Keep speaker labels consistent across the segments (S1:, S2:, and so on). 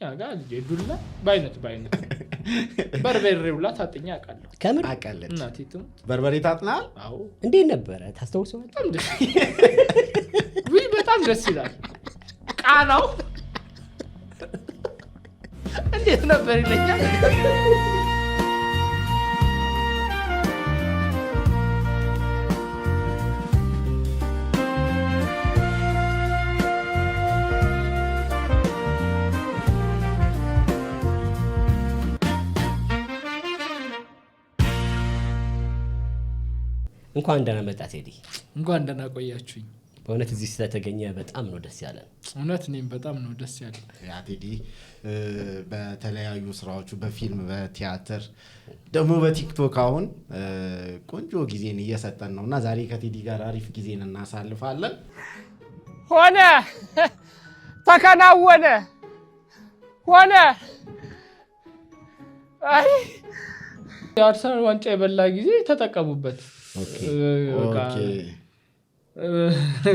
S1: ያጋ ዱላ ባይነት በርበሬውላ ታጥኛ አቃለሁ
S2: ከምር
S3: አቃለች
S1: እናቲቱም
S3: በርበሬ ታጥናል
S1: አዎ
S2: እንዴት ነበር ታስተውሰዋል
S1: በጣም ደስ ይላል ቃናው እንዴት ነበር ይለኛል
S2: እንኳን ደህና መጣ ቴዲ
S1: እንኳን ደህና ቆያችሁኝ
S2: በእውነት እዚህ ስለተገኘ በጣም ነው ደስ ያለን
S1: እውነት እኔም በጣም ነው ደስ ያለኝ
S3: ያ ቴዲ በተለያዩ ስራዎቹ በፊልም በቲያትር ደግሞ በቲክቶክ አሁን ቆንጆ ጊዜን እየሰጠን ነውና ዛሬ ከቴዲ ጋር አሪፍ ጊዜን እናሳልፋለን
S1: ሆነ ተከናወነ ሆነ አይ የአርሰናል ዋንጫ የበላ ጊዜ ተጠቀሙበት ኦኬ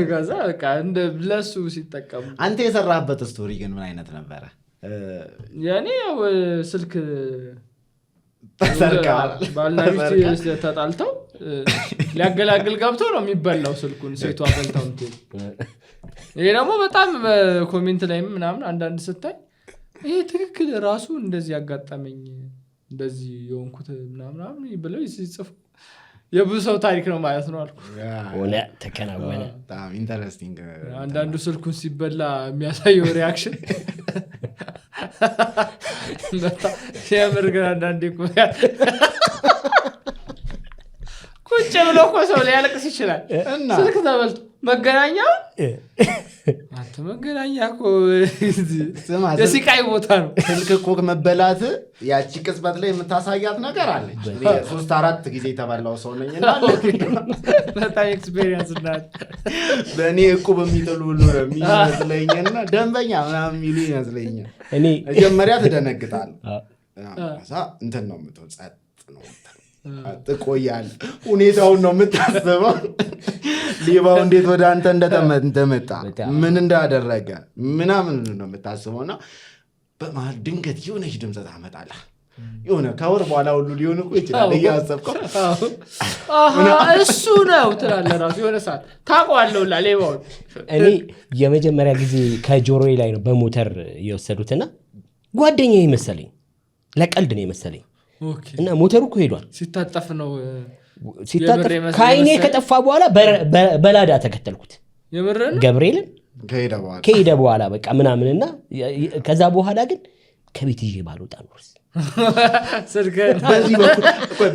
S1: ጋዛ በቃ እንደ ለሱ ሲጠቀሙ
S3: አንተ የሰራህበት ስቶሪ ግን ምን አይነት ነበረ
S1: ያኔ ያው ስልክ
S3: ተሰርቃል
S1: ባልናሚስት ተጣልተው ሊያገላግል ገብቶ ነው የሚበላው ስልኩን ሴቷ በልታው እንትን ይሄ ደግሞ በጣም ኮሜንት ላይ ምናምን አንዳንድ ስታይ ይሄ ትክክል ራሱ እንደዚህ ያጋጠመኝ እንደዚህ የሆንኩት ምናምን ብለው ይጽፉ የብዙ ሰው ታሪክ ነው ማለት ነው አልኩ
S2: ሆነ ተከናወነ
S3: በጣም ኢንተረስቲንግ
S1: አንዳንዱ ስልኩን ሲበላ የሚያሳየው ሪአክሽን ሲያምር ግን አንዳንዴ ቁጭ ብሎ እኮ ሰው ሊያለቅስ ይችላል ስልክ ተበልቶ መገናኛው አንተ መገናኛ እኮ የሲቃይ ቦታ ነው
S3: ስልክ እኮ መበላት ያቺ ቅጽበት ላይ የምታሳያት ነገር አለች 3-4 ጊዜ ተበላው ሰው ነኝና
S1: በጣም ኤክስፒሪየንስ እናት
S3: በእኔ እቁብ የሚጥሉ ሁሉ ነው የሚመስለኝና ደንበኛ ምናምን የሚሉ ይመስለኛል
S2: እኔ
S3: መጀመሪያ ትደነግጣለህ ከዛ እንትን ነው የምትሆን ጸጥ ነው አጥቆያል ሁኔታውን ነው የምታስበው ሊባው እንዴት ወደ አንተ እንደተመጣ ምን እንዳደረገ ምናምን ነው የምታስበውና በመሃል ድንገት የሆነች ድምጽ ታመጣለህ የሆነ ከወር በኋላ ሁሉ ሊሆን እኮ ይችላል እያሰብከው
S1: እሱ ነው ትላለህ ራሱ የሆነ ሰዓት ታውቀዋለሁ ሌባው
S2: እኔ የመጀመሪያ ጊዜ ከጆሮዬ ላይ ነው በሞተር የወሰዱትና ጓደኛዬ መሰለኝ ለቀልድ ነው መሰለኝ እና ሞተሩ እኮ ሄዷል
S1: ሲታጠፍ ነው
S2: ሲታጠፍ ካይኔ ከጠፋ በኋላ በላዳ ተከተልኩት
S1: የምረን
S2: ገብርኤልን ከሄደ በኋላ በቃ ምናምንና ከዛ በኋላ ግን ከቤት ይዤ ባልወጣ ኖርስ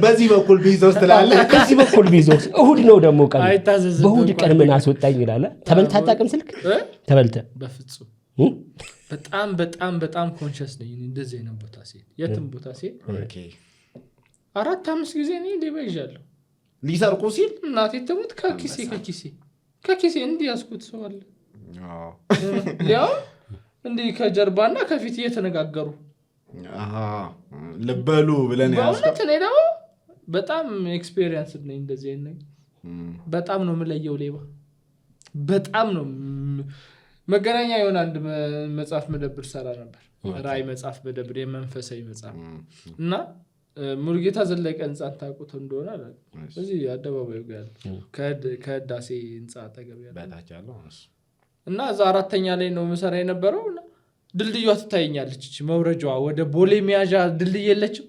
S3: በዚህ በኩል ቢዞስ ትላለህ
S2: ከዚህ በኩል ቢዞስ እሁድ ነው ደግሞ ቀን በእሁድ ቀን ምን አስወጣኝ ይላል ተበልተህ አታውቅም ስልክ ተበልተህ
S1: በፍጹም በጣም በጣም በጣም ኮንሺየስ ነኝ እንደዚህ ነው ቦታ ሲል የትም ቦታ ሲል
S3: ኦኬ
S1: 4-5 ጊዜ ነው ሊበጃለሁ
S3: ሊሰርቁ ሲል
S1: እናቴ ተሙት ከኪሴ እንዲህ ያስኩት ሰው አለ ያው እንዲህ ከጀርባና ከፊት እየተነጋገሩ
S3: ልበሉ ብለን
S1: ያስኩት እኔ ደግሞ በጣም ኤክስፒሪየንስ ነኝ እንደዚህ አይነት በጣም ነው የምለየው ሌባ በጣም ነው መገናኛ የሆነ አንድ መጽሐፍ መደብር ሰራ ነበር ራይ መጽሐፍ መደብር የመንፈሳዊ መጽሐፍ እና ሙሉጌታ ዘለቀ ህንጻ ታውቁት እንደሆነ አለ እዚህ አደባባዩ ጋር ከዳሴ ህንጻ አጠገብ
S3: ያለው
S1: እና እዛ አራተኛ ላይ ነው መሰራ የነበረው ድልድዩ ትታየኛለች እቺ መውረጃዋ ወደ ቦሌ ሚያዣ ድልድይ የለችም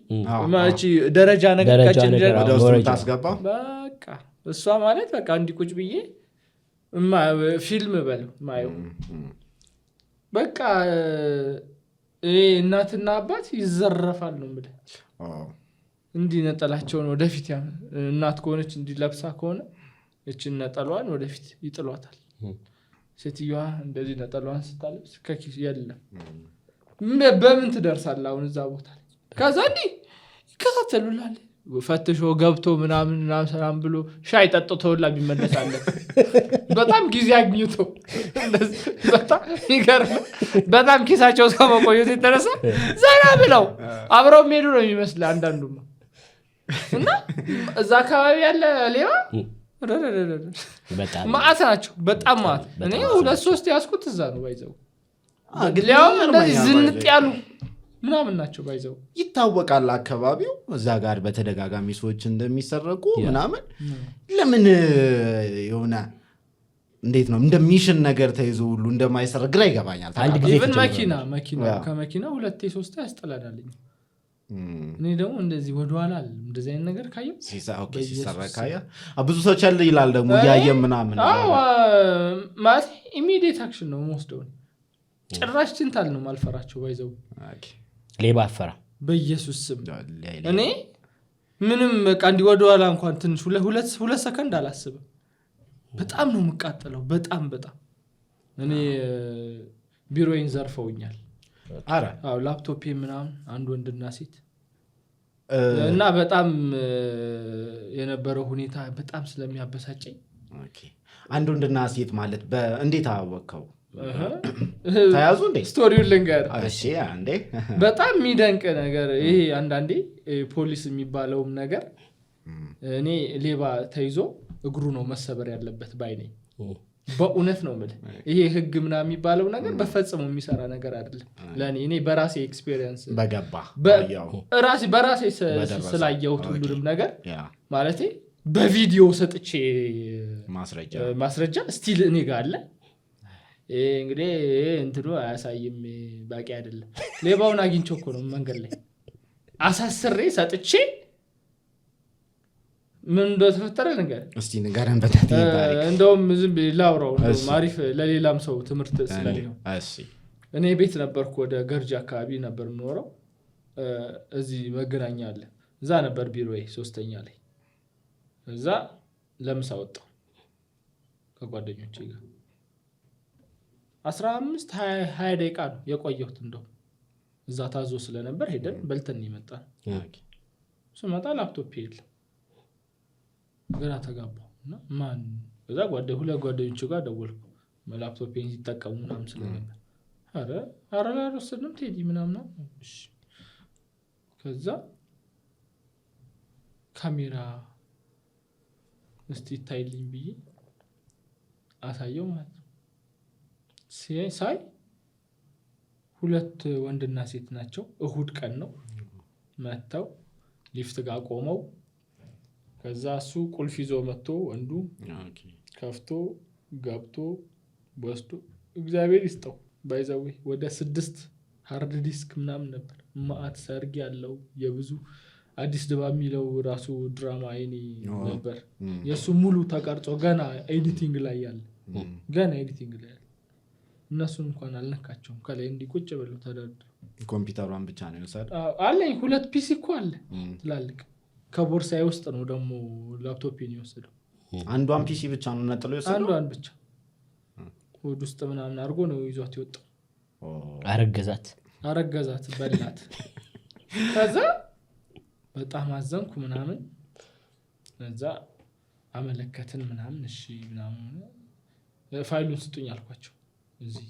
S1: ማቺ ደረጃ ነገር ካችን
S3: ወደ ውስጥ ታስገባ
S1: በቃ እሷ ማለት በቃ እንዲቁጭ ብዬ ፊልም በለው ማየው በቃ እናትና አባት ይዘረፋል ነው ማለት እንዲህ ነጠላቸውን ወደፊት እናት ከሆነች እንዲለብሳ ከሆነ እቺን ነጠሏን ወደፊት ይጥሏታል ሴትዮዋ እንደዚህ ነጠሏን ስታለብስ ከኪስ የለም በምን ትደርሳለህ አሁን እዛ ቦታ ከዛ እንዲህ ይከታተሉላል ፈትሾ ገብቶ ምናምን ሰላም ብሎ ሻይ ጠጥቶላ ቢመለሳለ በጣም ጊዜ አግኝቶ በጣም ይገርም በጣም ኪሳቸው ከመቆየት የተነሳ ዘና ብለው አብረው ሄዱ ነው የሚመስል አንዳንዱም እና እዛ አካባቢ ያለ ሌባ
S2: በጣም
S1: ማአት ናቸው በጣም ማአት እኔ 2-3 ያስኩት እዛ ነው ባይዘው ሊያውም እንደዚህ ዝንጥ ያሉ ምናምን ናቸው ባይዘው
S3: ይታወቃል አካባቢው እዛ ጋር በተደጋጋሚ ሰዎች እንደሚሰረቁ ምናምን ለምን የሆነ እንዴት ነው እንደሚሽን ነገር ተይዞ ሁሉ እንደማይሰረቅ ግራ ይገባኛል።
S1: ኢቭን መኪና ከመኪና 2-3 ያስጠላዳልኝ። እኔ ደግሞ እንደዚህ ወደኋላ እንደዚህ አይነት ነገር ካየው
S3: ሲሰረቅ ካየው ብዙ ሰዎች ያለ ይላል ደግሞ ያየም ምናምን
S1: ማለት ኢሚዲየት አክሽን ነው የምወስደው። ጭራሽ ችንታል ነው ማልፈራቸው ባይዘው
S2: ሌባ አፈራ
S1: በኢየሱስ ስም እኔ ምንም በቃ እንዲህ ወደኋላ እንኳን ትንሽ 2 ሰከንድ አላስብም። በጣም ነው የምቃጠለው በጣም እኔ ቢሮዬን ዘርፈውኛል።
S3: አረ
S1: አዎ ላፕቶፕ ምናምን አንድ ወንድና ሴት እና በጣም የነበረው ሁኔታ በጣም ስለሚያበሳጨኝ
S3: አንድ ወንድና ሴት ማለት እንዴት አወቀው? ታያዙ እንዴ?
S1: ስቶሪውን ልንገር።
S3: እሺ አንዴ
S1: በጣም የሚደንቅ ነገር ይሄ አንዳንዴ ፖሊስ የሚባለውም ነገር እኔ ሌባ ተይዞ እግሩ ነው መሰበር ያለበት ባይ ነኝ። በእውነት ነው ማለት ይሄ ህግ ምናምን የሚባለው ነገር በፈጽሞ የሚሰራ ነገር አይደለም ለኔ። እኔ በራሴ ኤክስፒሪየንስ በራሴ ስላየሁት ሁሉንም ነገር ማለት በቪዲዮ ሰጥቼ ማስረጃ ስቲል እኔ ጋር አለ። እንግዲህ እንትኑ አያሳይም ባቂ አይደለም። ሌባውን አግኝቼው እኮ ነው መንገድ ላይ አሳስሬ ሰጥቼ ምን እንደተፈጠረ ነገር
S3: እስቲ ንገረን በታቲ ታሪክ።
S1: እንደውም ዝም ላውራው ማሪፍ ለሌላም ሰው ትምህርት ስለሌለው።
S3: እሺ
S1: እኔ ቤት ነበርኩ ወደ ገርጂ አካባቢ ነበር የምኖረው። እዚህ መገናኛ አለ እዛ ነበር ቢሮዬ 3ኛ ላይ። እዛ ለምሳ ወጣሁ ከጓደኞቼ ጋር 15-20 ደቂቃ ነው የቆየሁት። እንደው እዛ ታዞ ስለነበር ሄደን በልተን ይመጣል። ስመጣ ላፕቶፕ የለም። ግራ ተጋባሁና ማን እዛ ሁለት ጓደኞቼ ጋር ደወልኩ ላፕቶፔን ሲጠቀሙ ምናምን ስለነበር አረ ላልወሰድንም ቴዲ ምናምን። እሺ ከዛ ካሜራ እስቲ ይታይልኝ ብዬ አሳየው ማለት ነው። ሳይ 2 ወንድና ሴት ናቸው። እሁድ ቀን ነው መተው ሊፍት ጋር ቆመው ከዛ እሱ ቁልፍ ይዞ መጥቶ ወንዱ ከፍቶ ገብቶ ወስዶ እግዚአብሔር ይስጠው ባይዘው ወደ 6 ሃርድ ዲስክ ምናምን ነበር። ማአት ሰርግ ያለው የብዙ አዲስ ድባብ የሚለው ራሱ ድራማ አይኔ ነበር። የሱ ሙሉ ተቀርጾ ገና ኤዲቲንግ ላይ ያለ እነሱን እንኳን አልነካቸውም። ከላይ እንዲቁጭ ብለው ተደርድረው
S3: ኮምፒውተሯን ብቻ ነው የወሰደ
S1: አለኝ። 2 ፒሲ እኮ አለ ትላልቅ። ከቦርሳዬ ውስጥ ነው ደግሞ ላፕቶፕን የወሰደው።
S3: አንዷን ፒሲ ብቻ ነው ነጥሎ የወሰደው።
S1: አንዷን ብቻ ወደ ውስጥ ምናምን አድርጎ ነው ይዟት የወጣው። አረገዛት በላት። ከዛ በጣም አዘንኩ ምናምን። ከዛ አመለከትን ምናምን። እሺ ምናምን ፋይሉን ስጡኝ አልኳቸው። እዚህ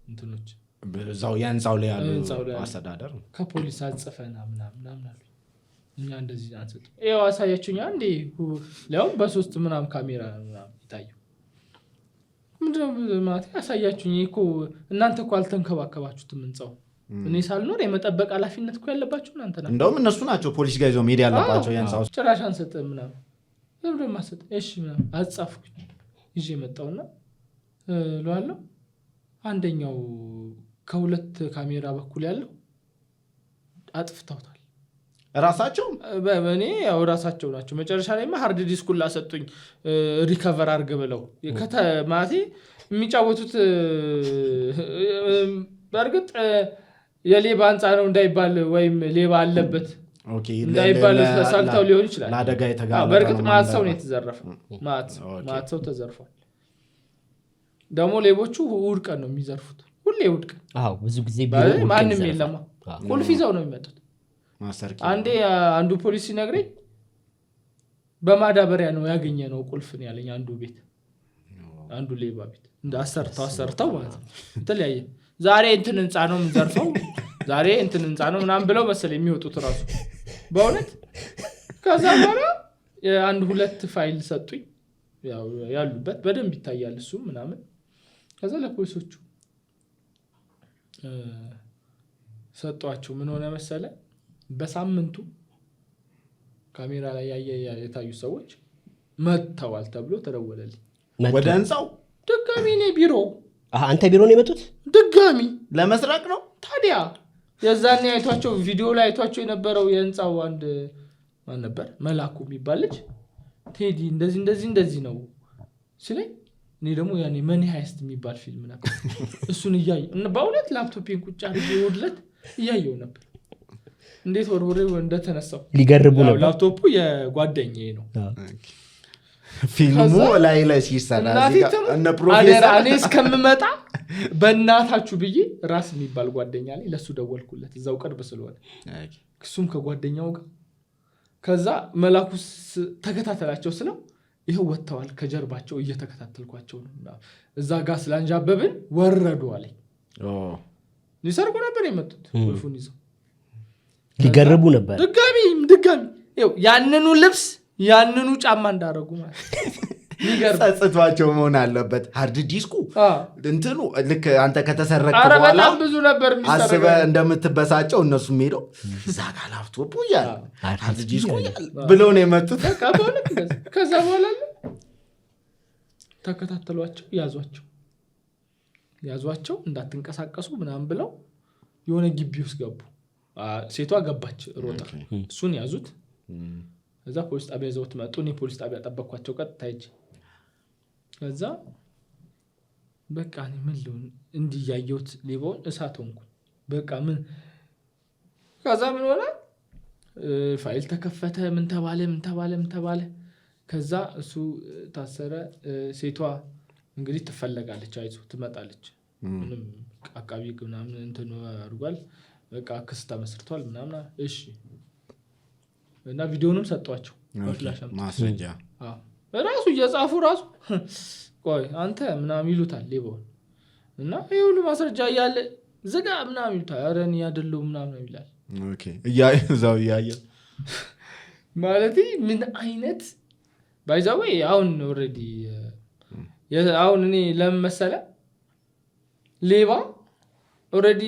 S1: እንትኖች
S3: በዛው ያንጻው ላይ ያሉ አስተዳደር
S1: ከፖሊስ አጽፈና ምናምን አሉ። እኛ እንደዚህ አንሰጥ ይሄው አሳያችሁኝ አንዴ ለምን በ3 ምናምን ካሜራ ምናምን ይታየው ምንድነው ማለት አሳያችሁኝ እኮ እናንተ እኮ አልተንከባከባችሁትም እንጻው። እኔ ሳልኖር የመጠበቅ ኃላፊነት እኮ ያለባችሁ እናንተ ናችሁ።
S3: እንደውም እነሱ ናቸው ፖሊስ ጋር ይዘው ሜዲያ ያለባቸው ያንጻው።
S1: ጭራሽ አንሰጥ ምናምን ለምን ማሰጥ እሺ ምናምን አጻፍኩኝ ይዤ መጣውና ለዋለው አንደኛው ከ2 ካሜራ በኩል ያለው አጥፍተውታል
S3: ራሳቸው።
S1: በእኔ ያው ራሳቸው ናቸው። መጨረሻ ላይማ ሃርድ ዲስኩን ላሰጡኝ ሪከቨር አድርግ ብለው ከተማቴ የሚጫወቱት በእርግጥ የሌባ አንጻ ነው እንዳይባል ወይም ሌባ አለበት እንዳይባል ተሳልተው ሊሆን ይችላል።
S3: ለአደጋ የተጋለጠ ነው።
S1: በእርግጥ ማሰው ነው የተዘረፈው። ማሰው ተዘርፏል። ደግሞ ሌቦቹ እሑድ ቀን ነው የሚዘርፉት። ሁሌ እሑድ ቀን
S2: ብዙ ጊዜ
S1: ማንም የለም። ቁልፍ ይዘው ነው የሚመጡት። አንዴ አንዱ ፖሊስ ሲነግረኝ በማዳበሪያ ነው ያገኘ ነው ቁልፍን ያለኝ። አንዱ ሌባ ቤት እንደ አሰርተው ማለት ነው። የተለያየ ዛሬ እንትን ህንፃ ነው የምንዘርፈው፣ ዛሬ እንትን ህንፃ ነው ምናምን ብለው መሰለኝ የሚወጡት ራሱ በእውነት። ከዛ በኋላ 1-2 ፋይል ሰጡኝ ያሉበት በደንብ ይታያል እሱ ምናምን። ከዛ ለፖሊሶቹ ሰጧቸው። ምን ሆነ መሰለ በሳምንቱ ካሜራ ላይ የታዩ ሰዎች መጥተዋል ተብሎ ተደወለልኝ
S3: ወደ ህንፃው
S1: ድጋሚ እኔ ቢሮ
S2: አንተ ቢሮ ነው የመጡት
S1: ድጋሚ
S3: ለመስራቅ ነው
S1: ታዲያ የዛኔ አይቷቸው ቪዲዮ ላይ አይቷቸው የነበረው የህንፃው አንድ ማን ነበር መላኩ የሚባል ልጅ ቴዲ እንደዚህ ነው ሲለኝ እኔ ደግሞ ያኔ መኒ ሃይስት የሚባል ፊልም ነበር እሱን እያየሁ በእውነት ላፕቶፔን ቁጭ አድርጌ ወድለት እያየሁ ነበር እንዴት ወርወሬው እንደተነሳው
S2: ሊገርቡ ነበር
S1: ላፕቶፑ የጓደኛዬ ነው
S3: ፊልሙ ላይ ሲሰራ እነ ፕሮፌሰር
S1: እኔ እስከምመጣ በእናታችሁ ብዬ ራስ የሚባል ጓደኛ ላይ ለሱ ደወልኩለት እዛው ቅርብ ስለሆነ እሱም ከጓደኛው ጋር ከዛ መላኩ ተከታተላቸው ስለው ይሄው ወጥተዋል ከጀርባቸው እየተከታተልኳቸው ነው እዛ ጋር ስላንጃበብን ወረዱ አለኝ ሊሰርቁ ነበር የመጡት ቁልፉን ይዘው
S2: ሊገርቡ ነበር
S1: ድጋሚ ይኸው ያንኑ ልብስ ያንኑ ጫማ እንዳረጉ ማለት
S3: ጸጽቷቸው መሆን አለበት ሃርድ ዲስኩ እንትኑ ልክ አንተ ከተሰረክ በኋላ
S1: በጣም ብዙ ነበር
S3: አስበ እንደምትበሳጨው እነሱም ሄደው እዛ ጋር ላፕቶፑ ያለ ሃርድ ዲስኩ ያለ ብለው ነው የመጡት
S1: ከዛ በኋላ ተከታተሏቸው ያዟቸው እንዳትንቀሳቀሱ ምናምን ብለው የሆነ ግቢ ውስጥ ገቡ ሴቷ ገባች ሮጣ እሱን ያዙት እዛ ፖሊስ ጣቢያ ይዘውት መጡ እኔ ፖሊስ ጣቢያ ጠበቅኳቸው ቀጥታ ሂጅ ከዛ በቃ እኔ ምን ልሁን እንዲህ ያየሁት ሌባውን እሳት ሆንኩ በቃ ምን ከዛ ምን ሆነ ፋይል ተከፈተ ምን ተባለ ከዛ እሱ ታሰረ ሴቷ እንግዲህ ትፈለጋለች አይዞ ትመጣለች ምንም አቃቢ ምናምን እንትን አድርጓል በቃ ክስ ተመስርቷል ምናምን እሺ እና ቪዲዮንም ሰጧቸው
S3: ማስረጃ
S1: ራሱ እየጻፉ ራሱ ቆይ አንተ ምናምን ይሉታል ሌባውን እና ይሄ ሁሉ ማስረጃ እያለ ዝጋ ምናምን ይሉታል ኧረ እኔ አይደለሁም ምናምን ይላል
S3: እዛው እያየ
S1: ማለት ምን አይነት ባይዛው አሁን ኦልሬዲ አሁን እኔ ለምን መሰለ ሌባ ኦልሬዲ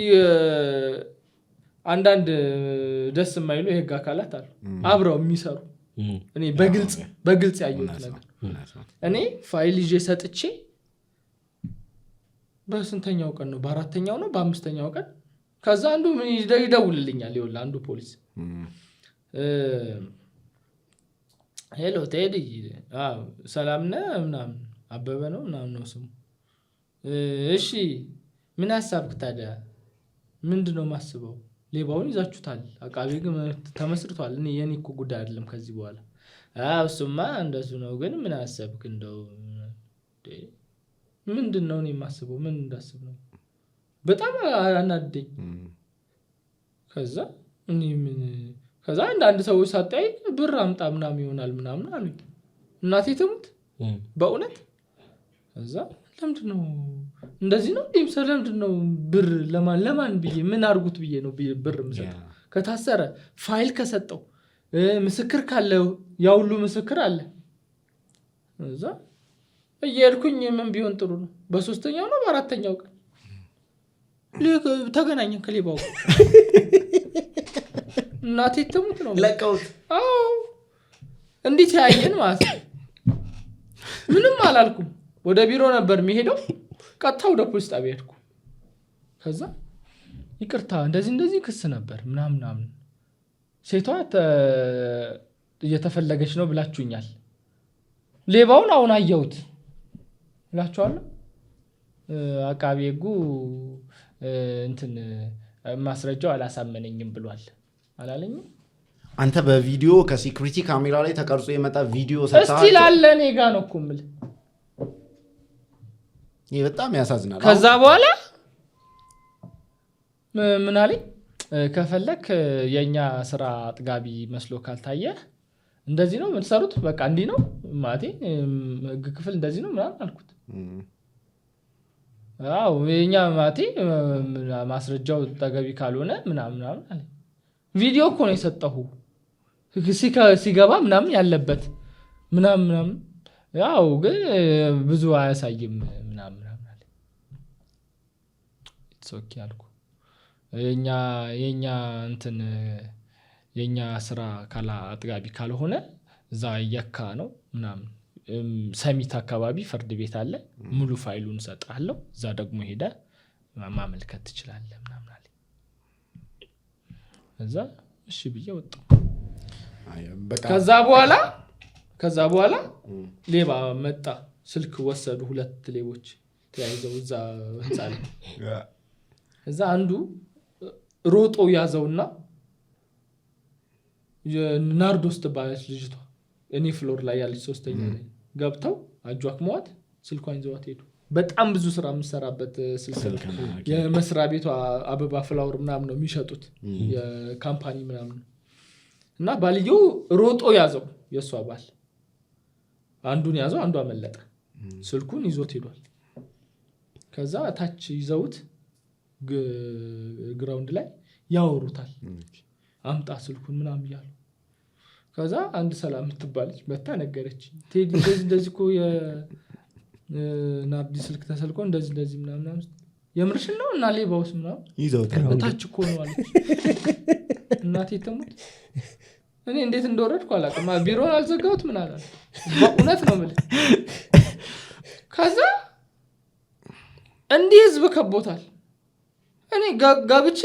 S1: አንዳንድ ደስ የማይሉ የህግ አካላት አሉ አብረው የሚሰሩ እኔ በግልጽ ያየሁት ነገር እኔ ፋይል ይዤ ሰጥቼ በስንተኛው ቀን ነው በአራተኛው ነው በአምስተኛው ቀን ከዛ አንዱ ምን ይደውልልኛል ይወላ አንዱ ፖሊስ ሄሎ ቴዲ ሰላም ነህ ምናምን አበበ ነው ምናምን ነው ስሙ እሺ ምን ሐሳብክ ታዲያ ምንድነው ማስበው ሌባውን ይዛችሁታል አቃቤ ግን ተመስርቷል እኔ የኔ እኮ ጉዳይ አይደለም ከዚህ በኋላ እሱማ እንደሱ ነው ግን ምን ሐሳብክ እንደው ምንድነው እኔ ማስበው ምን እንዳስብ ነው በጣም አናደኝ ከዛ አንድ ሰዎች ሳጣይ ብር አምጣ ምናምን ይሆናል ምናምን አሉኝ እናቴ ትሙት በእውነት ከዛ ለምንድነው እንደዚህ ነው ለምንድነው ብር ለማን ብዬ ምን አርጉት ብዬ ነው ብር መስጠት ከታሰረ ፋይል ከሰጠው ምስክር ካለው ያው ሁሉ ምስክር አለ እዛ እየሄድኩኝ ምን ቢሆን ጥሩ ነው በሶስተኛው ነው በአራተኛው ቀን ተገናኘን ከሌባው እናቴ ትሙት ነው
S3: ለቀውት
S1: እንዴት ያየን ማለት ምንም አላልኩም ወደ ቢሮ ነበር የሚሄደው ቀጥታ ወደ ፖሊስ ጣቢያ ሄድኩ ከዛ ይቅርታ እንደዚህ ክስ ነበር ምናምን ሴቷ እየተፈለገች ነው ብላችሁኛል ሌባውን አሁን አየሁት ብላችኋለሁ አቃቤ ሕጉ እንትን ማስረጃው አላሳመነኝም ብሏል አላለኝም
S3: አንተ በቪዲዮ ከሴኩሪቲ ካሜራ ላይ ተቀርጾ የመጣ ቪዲዮ ሰጣህ
S1: እስቲ ላለ እኔ ጋር ነው እኮ የምልህ
S3: ይሄ በጣም ያሳዝናል
S1: ከዛ በኋላ ምን አለኝ ከፈለክ የኛ ስራ አጥጋቢ መስሎ ካልታየ እንደዚህ ነው የምትሰሩት በቃ እንዲህ ነው ማለቴ ህግ ክፍል እንደዚህ ነው ምናምን አልኩት የኛ ማለቴ ማስረጃው ተገቢ ካልሆነ ምናምን አለ ቪዲዮ እኮ ነው የሰጠሁ ሲገባ ምናምን ያለበት ምናምን ያው ግን ብዙ አያሳይም ምናምን አለ ኢትስ ኦኬ አልኩ የኛ እንትን የኛ ስራ ካላ አጥጋቢ ካልሆነ እዛ የካ ነው ምናምን ሰሚት አካባቢ ፍርድ ቤት አለ ሙሉ ፋይሉን ሰጣለሁ እዛ ደግሞ ሄደ ማመልከት ትችላለህ ምናምን አለ እዛ እሺ ብዬ ወጣሁ ከዛ በኋላ ሌባ መጣ ስልክ ወሰዱ ሁለት ሌቦች ተያይዘው እዛ ህንጻ ላይ እዛ አንዱ ሮጦ ያዘውና ናርዶስ ተባለች ልጅቷ እኔ ፍሎር ላይ ያለች ሶስተኛ ላይ ገብተው አጇክሟት ስልኳን ይዘዋት ሄዱ በጣም ብዙ ስራ የምሰራበት ስልክ የመስሪያ ቤቷ አበባ ፍላወር ምናምን ነው የሚሸጡት የካምፓኒ ምናምን እና ባልየው ሮጦ ያዘው የሷ ባል አንዱን ያዘው አንዱ አመለጠ ስልኩን ይዞት ሄዷል ከዛ ታች ይዘውት ግራውንድ ላይ ያወሩታል አምጣ ስልኩን ምናምን ይያሉ ከዛ አንድ ሰላም ትባለች መጣ ነገረች ቴዲ እንደዚህ እኮ የናርዲ ስልክ ተሰልኮ እንደዚህ ምናምን የምርሽን ነው እና ሌባውስ ምናምን ይዘውታል ታች እኮ ነው አለች እናቴ ተሞት እኔ እንዴት እንደወረድኩ አላውቅም ቢሮን አልዘጋሁት ምን አላለ በእውነት ነው ማለት ከዛ እንዲህ ህዝብ ከቦታል እኔ ጋብቼ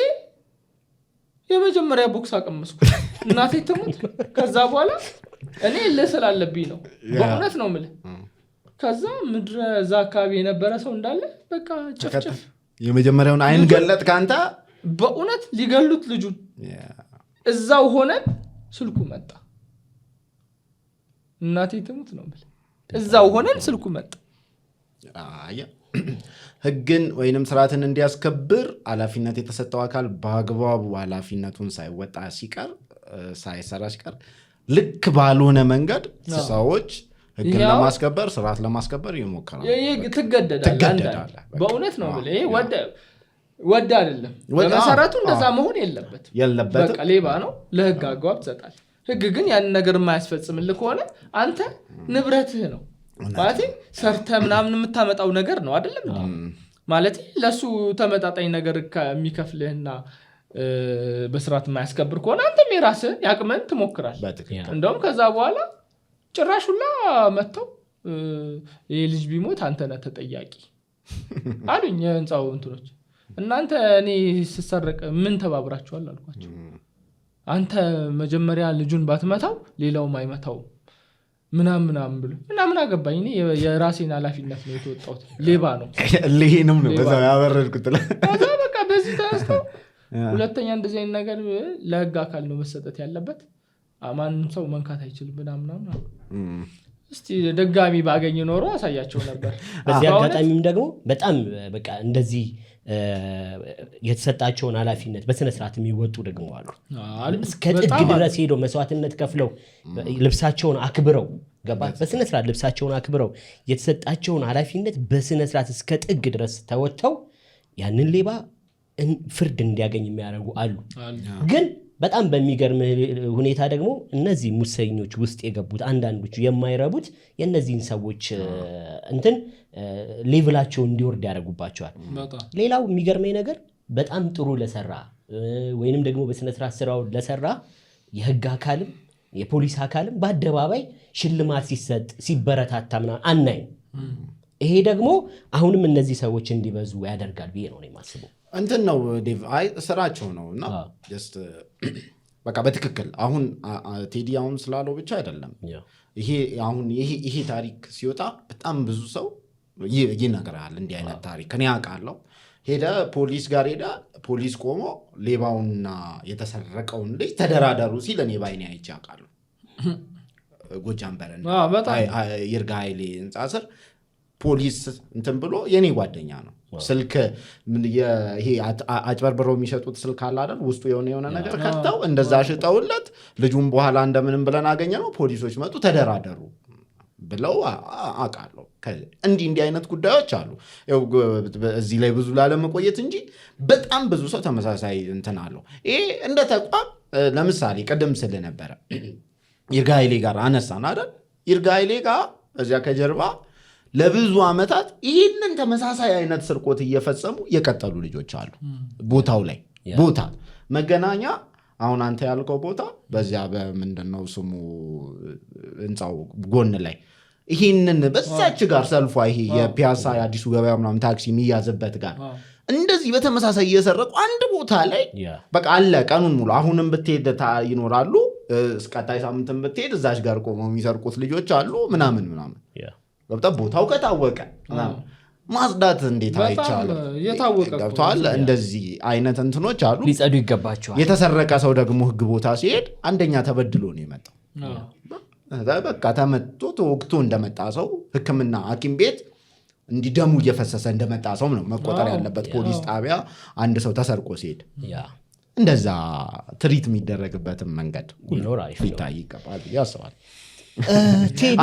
S1: የመጀመሪያ ቦክስ አቀመስኩ እናቴ ተሞት ከዛ በኋላ እኔ ለሰላለብኝ ነው በእውነት ነው ማለት ከዛ ምድረ ዛ አካባቢ የነበረ ሰው እንዳለ በቃ ጭፍጭፍ
S3: የመጀመሪያውን አይን ገለጥ ካንተ
S1: በእውነት ሊገሉት ልጁን እዛው ሆነን ስልኩ መጣ እናቴ ተሞት ነው ማለት እዛው ሆነን ስልኩ መጣ
S3: ህግን ወይንም ስርዓትን እንዲያስከብር ኃላፊነት የተሰጠው አካል በአግባቡ ኃላፊነቱን ሳይወጣ ሲቀር ሳይሰራ ሲቀር ልክ ባልሆነ መንገድ ሰዎች ህግን ለማስከበር ስርዓት ለማስከበር ይሞክራሉ
S1: ትገደዳለህ በእውነት ነው ማለት ይሄ ወደ አይደለም በመሰረቱ እንደዛ መሆን የለበትም በቃ ሌባ ነው ለህግ አግባብ ተሰጣል ህግ ግን ያን ነገር የማያስፈጽምልህ ከሆነ አንተ ንብረትህ ነው ማለት ሰርተ ምናምን የምታመጣው ነገር ነው አይደለም ማለት ለሱ ተመጣጣኝ ነገር የሚከፍልህና በስርዓት የማያስከብር ከሆነ አንተም የራስህ ያቅመን ትሞክራለህ እንደውም ከዛ በኋላ ጭራሹላ መተው ይሄ ልጅ ቢሞት አንተ ነህ ተጠያቂ አሉኝ የህንጻው እንትኖች እናንተ እኔ ስሰረቅ ምን ተባብራችኋል አልኳቸው አንተ መጀመሪያ ልጁን ባትመታው ሌላውም አይመታው ምናምን ብሎ ምናምን አገባኝ እኔ የራሴን ኃላፊነት ነው የተወጣሁት ሌባ ነው
S3: ለሄንም ነው በዛው ያበረድኩት
S1: ከዛ በቃ በዚህ ተነስተው ሁለተኛ እንደዚህ አይነት ነገር ለህግ አካል ነው መሰጠት ያለበት ማንም ሰው መንካት አይችልም ምናምን እስቲ ደጋሚ ባገኝ ኖሮ አሳያቸው ነበር
S2: በዚህ አጋጣሚም ደግሞ በጣም በቃ እንደዚህ የተሰጣቸውን ኃላፊነት በስነ ስርዓት የሚወጡ ደግሞ አሉ እስከ ጥግ ድረስ ሄደው መስዋዕትነት ከፍለው ልብሳቸውን አክብረው ገባ በስነ ስርዓት ልብሳቸውን አክብረው የተሰጣቸውን ኃላፊነት በስነ ስርዓት እስከ ጥግ ድረስ ተወጥተው ያንን ሌባ ፍርድ እንዲያገኝ የሚያደርጉ አሉ ግን በጣም በሚገርም ሁኔታ ደግሞ እነዚህ ሙሰኞች ውስጥ የገቡት አንዳንዶቹ የማይረቡት የነዚህን ሰዎች እንትን ሌቭላቸው እንዲወርድ ያደርጉባቸዋል ሌላው የሚገርመኝ ነገር በጣም ጥሩ ለሰራ ወይንም ደግሞ በስነ ስርዓት ስራው ለሰራ የህግ አካልም የፖሊስ አካልም በአደባባይ ሽልማት ሲሰጥ ሲበረታታ ምናምን አናይም ይሄ ደግሞ አሁንም እነዚህ ሰዎች እንዲበዙ ያደርጋል ብዬ ነው የማስበው
S3: እንትን ነው ዴቭ አይ ስራቸው ነውና ጀስት በቃ በትክክል አሁን ቴዲ አሁን ስላለው ብቻ አይደለም ይሄ ታሪክ ሲወጣ በጣም ብዙ ሰው ይነግራል እንዲህ አይነት ታሪክ እኔ አውቃለሁ ሄደ ፖሊስ ጋር ሄደ ፖሊስ ቆሞ ሌባውና የተሰረቀውን ልጅ ተደራደሩ ሲል እኔ ባይኔ አይቼ አውቃለሁ ጎጃም በረንዳ ይርጋ ኃይሌ ህንጻ ስር ፖሊስ እንትን ብሎ የኔ ጓደኛ ነው ስልክ ይሄ አጭበርብረው የሚሸጡት ስልክ አለ አይደል ውስጡ የሆነ ነገር ከተው እንደዛ ሽጠውለት ልጁን በኋላ እንደምንም ብለን አገኘነው ፖሊሶች መጡ ተደራደሩ ብለው አውቃለሁ እንዲህ አይነት ጉዳዮች አሉ እዚህ ላይ ብዙ ላለመቆየት እንጂ በጣም ብዙ ሰው ተመሳሳይ እንትን አለው ይሄ እንደ ተቋም ለምሳሌ ቀደም ስለ ነበረ ይርጋ ኃይሌ ጋር አነሳን አይደል ይርጋ ኃይሌ ጋር እዚያ ከጀርባ ለብዙ አመታት ይህንን ተመሳሳይ አይነት ስርቆት እየፈጸሙ የቀጠሉ ልጆች አሉ ቦታው ላይ ቦታ መገናኛ አሁን አንተ ያልከው ቦታ በዚያ በምንድነው ስሙ እንጻው ጎን ላይ ይሄንን በዛች ጋር ሰልፏ ይሄ የፒያሳ የአዲሱ ገበያ ምናምን ታክሲ የሚያዝበት ጋር እንደዚህ በተመሳሳይ እየሰረቁ አንድ ቦታ ላይ በቃ አለ ቀኑን ሙሉ አሁንም ብትሄድ ይኖራሉ እስከታይ ሳምንትም ብትሄድ እዛች ጋር ቆመው የሚሰርቁት ልጆች አሉ ምናምን ገብታ ቦታው ከታወቀ ማጽዳት እንዴት አይቻልም ገብቷል እንደዚህ አይነት እንትኖች አሉ
S2: ሊጸዱ ይገባቸዋል
S3: የተሰረቀ ሰው ደግሞ ህግ ቦታ ሲሄድ አንደኛ ተበድሎ ነው የመጣው በቃ ተመቶ ተወቅቶ እንደመጣ ሰው ህክምና ሐኪም ቤት እንዲደሙ እየፈሰሰ እንደመጣ ሰው ነው መቆጠር ያለበት ፖሊስ ጣቢያ አንድ ሰው ተሰርቆ ሲሄድ እንደዛ ትሪት የሚደረግበትን መንገድ ይታይ ይገባል ያስባል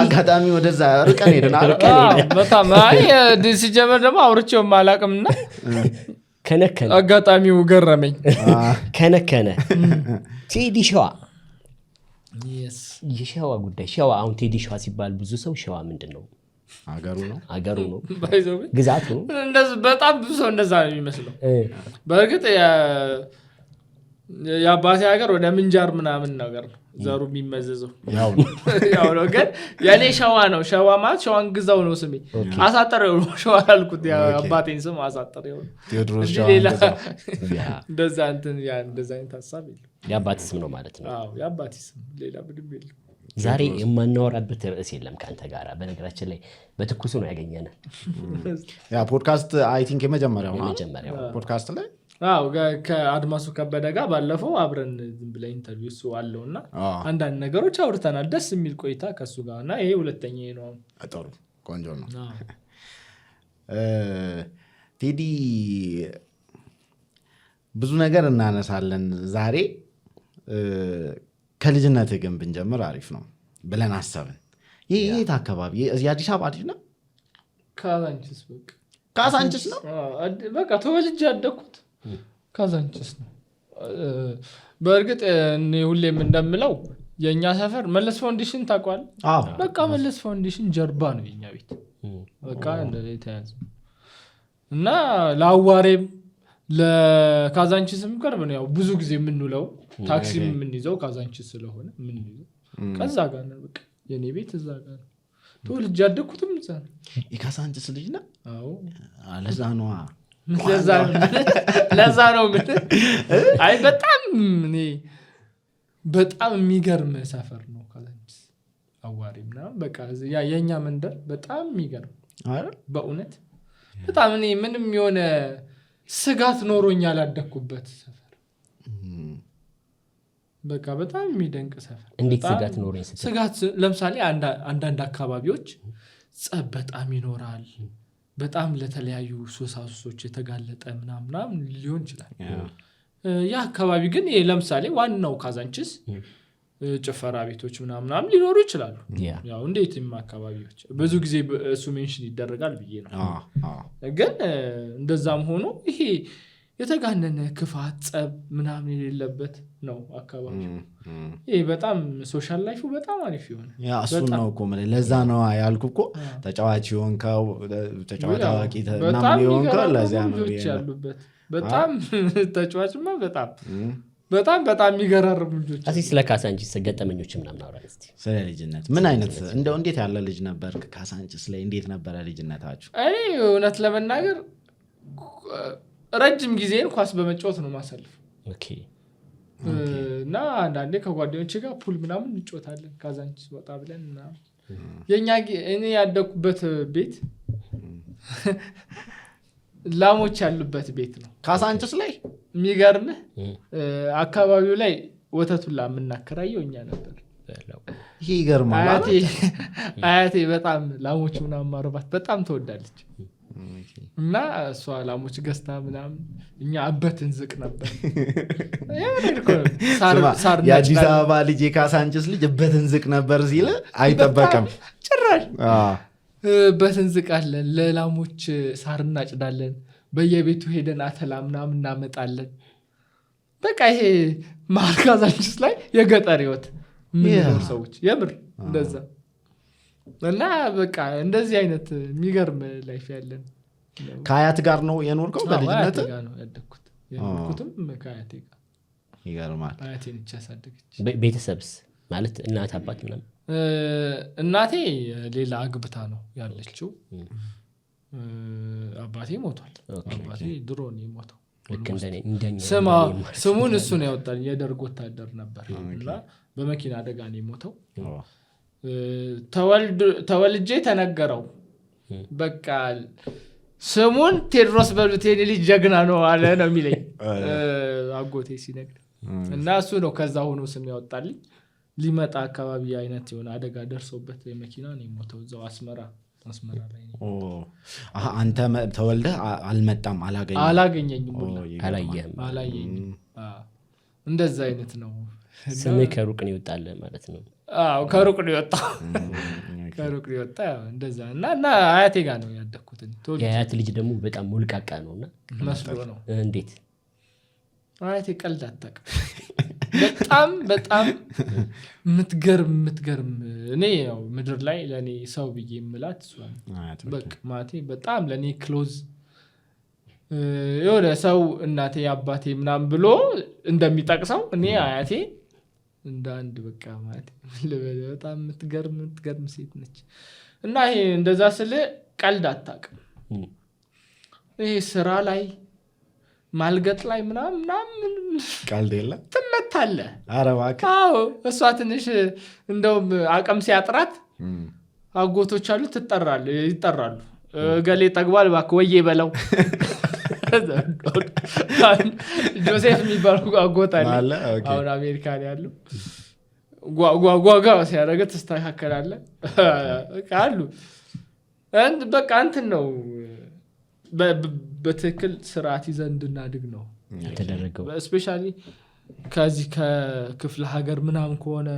S3: አጋጣሚ ወደዛ ርቀን ሄደና
S1: በጣም አይ ሲጀመር ደግሞ አውርቼው ማላቅምና
S2: ከነከነ
S1: አጋጣሚው ገረመኝ
S2: ከነከነ ቴዲ ሸዋ የሸዋ ጉዳይ ሸዋ አሁን ቴዲ ሸዋ ሲባል ብዙ ሰው ሸዋ ምንድነው አገሩ ነው ግዛቱ
S1: እንደዚህ በጣም ብዙ ሰው እንደዛ ነው የሚመስለው በእርግጥ የአባቴ ሀገር ወደ ምንጃር ምናምን ነገር ነው ዘሩ የሚመዘዘው ያው ነው ግን የኔ ሸዋ ነው ሸዋ ማለት ሸዋን ግዛው ነው ስሜ አሳጠረው ነው ሸዋ ያልኩት የአባቴን ስም አሳጠረው
S3: ቴዎድሮስ
S1: ሸዋ እንደዛ እንትን ያ እንደዛ አይነት ሐሳብ የለም
S2: የአባቴ ስም ነው ማለት ነው
S1: አዎ የአባቴ ስም ሌላ ምንም የለም
S2: ዛሬ የማናወራበት ርዕስ የለም ካንተ ጋራ በነገራችን ላይ በትኩሱ ነው ያገኘነ
S3: ያ ፖድካስት አይ ቲንክ የመጀመሪያው ፖድካስት ላይ
S1: አዎ ከአድማሱ ከበደ ጋር ባለፈው አብረን ዝም ብለን ኢንተርቪው አለውና አንዳንድ ነገሮች አውርተናል ደስ የሚል ቆይታ ከሱ ጋርና ይሄ ሁለተኛ ነው
S3: ጥሩ ቆንጆ ነው ቴዲ ብዙ ነገር እናነሳለን ዛሬ ከልጅነት ግን ብንጀምር አሪፍ ነው ብለን አሰብን ይሄ የት አካባቢ እዚህ አዲስ አበባ ልጅ ነው ካዛንቺስ ነው
S1: በቃ ተወልጄ ያደኩት ካዛንቺስ ነው በእርግጥ እኔ ሁሌም እንደምለው የኛ ሰፈር መለስ ፋውንዴሽን ታቋል በቃ መለስ ፋውንዴሽን ጀርባ ነው የኛ ቤት በቃ እንደዚህ ተያዘ እና ለአዋሬም ለካዛንቺስም ቅርብ ነው ያው ብዙ ጊዜ የምንውለው ታክሲ የምንይዘው ካዛንቺስ ስለሆነ ምን ይዘው ከዛ ጋር ነው በቃ የኔ ቤት እዛ ጋር ነው ተወልጄ ያደኩትም እዛ ነው
S3: የካዛንቺስ ልጅ ነው
S1: አዎ ለዛ ነው ምን አይ በጣም የሚገርም ሰፈር ነው ካዛንቺስ አዋሪና በቃ የኛ መንደር በጣም የሚገርም አይደል በእውነት በጣም እኔ ምንም የሆነ ስጋት ኖሮኛል ያደኩበት ሰፈር በቃ በጣም የሚደንቅ ሰፈር
S2: እንዴት ስጋት ኖሮኝ
S1: ስጋት ለምሳሌ አንዳንድ አካባቢዎች ጸብ በጣም ይኖራል በጣም ለተለያዩ ሱሳሱሶች የተጋለጠ ምናምን ሊሆን ይችላል ያ አካባቢ ግን ለምሳሌ ዋናው ካዛንቺስ ጭፈራ ቤቶች ምናምን ሊኖሩ ይችላሉ ያው እንዴትም አካባቢዎች ብዙ ጊዜ እሱ ሜንሽን ይደረጋል ብዬ ነው ግን እንደዛም ሆኖ ይሄ የተጋነነ ክፋት ጸብ ምናምን የሌለበት ነው አካባቢ ይሄ በጣም ሶሻል ላይፉ በጣም አሪፍ ይሆነ
S3: ያ እሱ ነው እኮ ማለት ለዛ ነው ያልኩ እኮ ተጫዋች ይሆንከው ተጫዋች ታዋቂ ምናምን ይሆንከው ለዛ ነው
S1: ያሉበት በጣም ተጫዋችማ በጣም የሚገራርሙ ልጆች
S2: አሲ ስለ ካዛንቺስ ገጠመኞች ምናምን አውራን እስቲ
S3: ስለ ልጅነት ምን አይነት እንደው እንዴት ያለ ልጅ ነበር ካዛንቺስ ላይ እንዴት ነበር ልጅነታችሁ
S1: እኔ እውነት ለመናገር ረጅም ጊዜን ኳስ በመጫወት ነው ማሳለፍ
S2: ኦኬ
S1: እና አንዳንዴ ከጓደኞቼ ጋር ፑል ምናምን እንጫወታለን ካዛንቺስ ወጣ ብለን እና የኛ እኔ ያደኩበት ቤት ላሞች ያሉበት ቤት ነው
S3: ካዛንቺስ ላይ
S1: የሚገርምህ አካባቢው ላይ ወተቱላ የምናከራየው እኛ ነበር
S3: ይሄ ይገርማል
S1: አያቴ በጣም ላሞች ምናምን ማርባት በጣም ተወዳለች እና እሷ ላሞች ገዝታ ምናምን እኛ አበትን ዝቅ ነበር
S3: የአዲስ አበባ ልጅ የካዛንቺስ ልጅ አበትን ዝቅ ነበር ሲል አይጠበቅም
S1: ጭራሽ በትንዝቃለን ለላሞች ሳር እናጭዳለን በየቤቱ ሄደን አተላ ምናምን እናመጣለን በቃ ይሄ ካዛንቺስ ላይ የገጠር ህይወት ምን ሰዎች የምር እንደዛ እና በቃ እንደዚህ አይነት የሚገርም ላይፍ ያለን
S3: ከአያት ጋር ነው የኖርከው በልጅነት
S1: ጋር ነው ያደኩት የኖርኩትም ከአያቴ ጋር
S3: ይገርማል።
S1: አያቴን ብቻ ያሳደገች።
S2: ቤተሰብስ ማለት እናት አባት ምናምን?
S1: እናቴ ሌላ አግብታ ነው ያለችው። አባቴ ሞቷል። አባቴ ድሮ ነው የሞተው። ስሙን እሱ ነው ያወጣል። የደርግ ወታደር ነበር እና በመኪና አደጋ ነው የሞተው። ተወልጄ ተነገረው በቃ ስሙን ቴዎድሮስ በሉት የኔ ልጅ ጀግና ነው አለ ነው የሚለኝ አጎቴ ሲነግር። እና እሱ ነው ከዛ ሆኖ ስም ያወጣልኝ። ሊመጣ አካባቢ አይነት የሆነ አደጋ ደርሶበት የመኪና ነው የሞተው እዛው አስመራ ላይ ነው።
S3: አንተ ተወልደህ አልመጣም?
S1: አላገኘኝም።
S2: አላየህም?
S1: እንደዛ አይነት ነው።
S2: ስምህ ከሩቅ ነው ይወጣል ማለት ነው?
S1: አዎ ከሩቅ ነው የወጣው። ከሩቅ ነው የወጣ እንደዛ። እና አያቴ ጋር ነው ያደግኩት።
S2: የአያት ልጅ ደግሞ በጣም ሙልቃቃ ነውና
S1: መስሎ ነው።
S2: እንዴት?
S1: አያቴ ቀልድ አታውቅም። በጣም የምትገርም እኔ ያው ምድር ላይ ለኔ ሰው ብዬ የምላት እሷ በቃ ማቴ በጣም ለኔ ክሎዝ የሆነ ሰው እናቴ አባቴ ምናምን ብሎ እንደሚጠቅሰው እኔ አያቴ እንደ አንድ በቃ ማቴ በጣም የምትገርም ሴት ነች። እና ይሄ እንደዛ ስለ ቀልድ አታውቅም። ይሄ ስራ ላይ ማልገጥ ላይ ምናምን
S3: ቀልድ የለም
S1: ትመታለህ።
S3: ኧረ እባክህ።
S1: አዎ እሷ ትንሽ እንደውም አቅም ሲያጥራት አጎቶች አሉ ይጠራሉ። ገሌ ጠግቧል እባክህ ወዬ በለው። ጆሴፍ የሚባሉ አጎት አለ አሁን አሜሪካን ያለው። ጓጓ ሲያደርግ ትስተካከላለህ አሉ። በቃ እንትን ነው በትክክል ስርዓት ይዘን እንድናድግ ነው
S2: ተደረገው።
S1: ስፔሻሊ ከዚህ ከክፍለ ሀገር ምናምን ከሆነ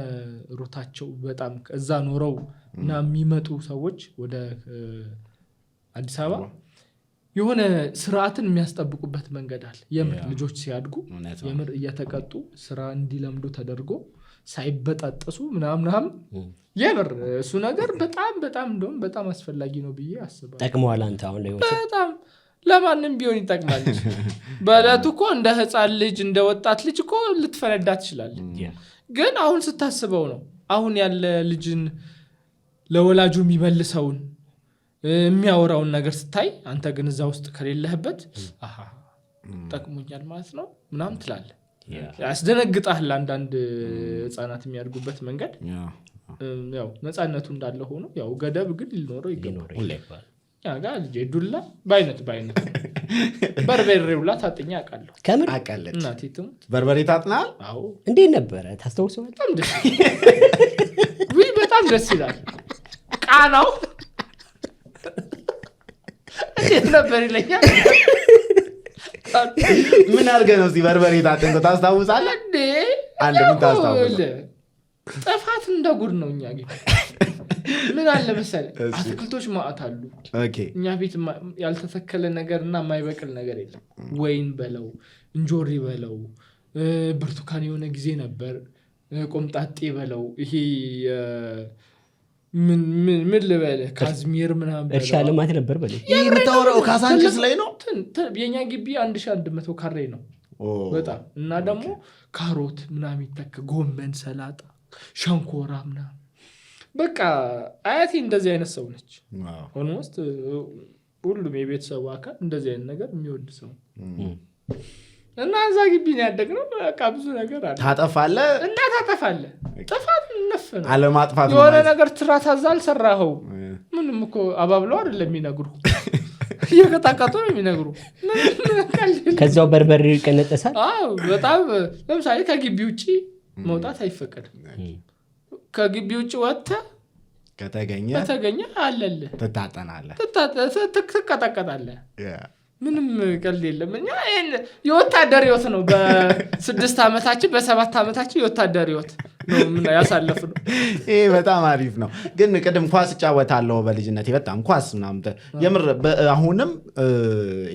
S1: ሩታቸው በጣም እዛ ኖረው እና የሚመጡ ሰዎች ወደ አዲስ አበባ የሆነ ስርዓትን የሚያስጠብቁበት መንገድ አለ። የምር ልጆች ሲያድጉ የምር እየተቀጡ ስራ እንዲለምዱ ተደርጎ ሳይበጣጠሱ ምናምን የምር እሱ ነገር በጣም እንደውም በጣም አስፈላጊ ነው ብዬ አስባለሁ።
S2: ጠቅመዋል። አንተ አሁን ላይ
S1: በጣም ለማንም ቢሆን ይጠቅማል። በእለቱ እኮ እንደ ህፃን ልጅ እንደ ወጣት ልጅ እኮ ልትፈነዳ ትችላለህ። ግን አሁን ስታስበው ነው አሁን ያለ ልጅን ለወላጁ የሚመልሰውን የሚያወራውን ነገር ስታይ አንተ ግን እዛ ውስጥ ከሌለህበት ጠቅሞኛል ማለት ነው ምናምን ትላለህ። ያስደነግጣል። አንዳንድ ህፃናት የሚያድጉበት መንገድ ያው ነፃነቱ እንዳለ ሆኖ ያው ገደብ ግን ሊኖረው ይገባል። ያጋ ልጅ ዱላ ባይነት በርበሬ ሁላ ታጥኛ አውቃለሁ።
S2: ከምር
S3: አቀለች
S1: እናቴ ትሙት
S3: በርበሬ ታጥናል።
S1: አዎ
S2: እንዴት ነበረ ታስተውሰዋል?
S1: በጣም ደስ ይላል። ቃናው እንዴት ነበር ይለኛል።
S3: ምን አድርገህ ነው በርበሬ ታጥንከው ታስታውሳለህ እንዴ? አንድ ምን ታስታውሳለህ?
S1: ጥፋት እንደ ጉድ ነው። እኛ ግን ምን አለ መሰለህ አትክልቶች ማዕት አሉ። እኛ ቤት ያልተተከለ ነገርና የማይበቅል ነገር የለም። ወይን በለው እንጆሪ በለው ብርቱካን የሆነ ጊዜ ነበር ቆምጣጤ በለው ይሄ ምን ልበልህ ካዝሚር ምናምን
S2: እርሻ ልማት ነበር በለው።
S3: ይሄ የምታወራው ካሳንችስ ላይ ነው።
S1: የኛ ግቢ 1100 ካሬ ነው በጣም። እና ደግሞ ካሮት ምናምን ይተከ ጎመን፣ ሰላጣ፣ ሸንኮራ ምናምን በቃ አያቴ እንደዚህ አይነት ሰው ነች። ኦልሞስት ሁሉም የቤተሰቡ አካል እንደዚህ አይነት ነገር የሚወድ ሰው እና እዛ ግቢ ነው ያደግነው። በቃ ብዙ ነገር አለ።
S3: ታጠፋለህ
S1: እና ታጠፋለህ። ጥፋት ነፍ ነው
S3: አለማጥፋት
S1: የሆነ ነገር ትራታዛ አልሰራኸው ምንም እኮ አባብለው አይደለም የሚነግሩ እየቀጣቀጡ ነው የሚነግሩ።
S2: ከዛው በርበሬ ይቀነጠሳል።
S1: አዎ በጣም ለምሳሌ ከግቢ ውጪ መውጣት አይፈቀድም። ከግቢ ውጪ ወጥተህ ከተገኘ አለልህ
S3: ትታጠናለህ፣
S1: ትቀጠቀጣለህ። ምንም ቀልድ የለም። እኛ የወታደር ህይወት ነው። በ6 ዓመታችን በ7 ዓመታችን የወታደር ህይወት ነው ያሳለፍነው።
S3: ይሄ በጣም አሪፍ ነው። ግን ቅድም ኳስ እጫወታለሁ በልጅነቴ በጣም ኳስ ምናምን የምር አሁንም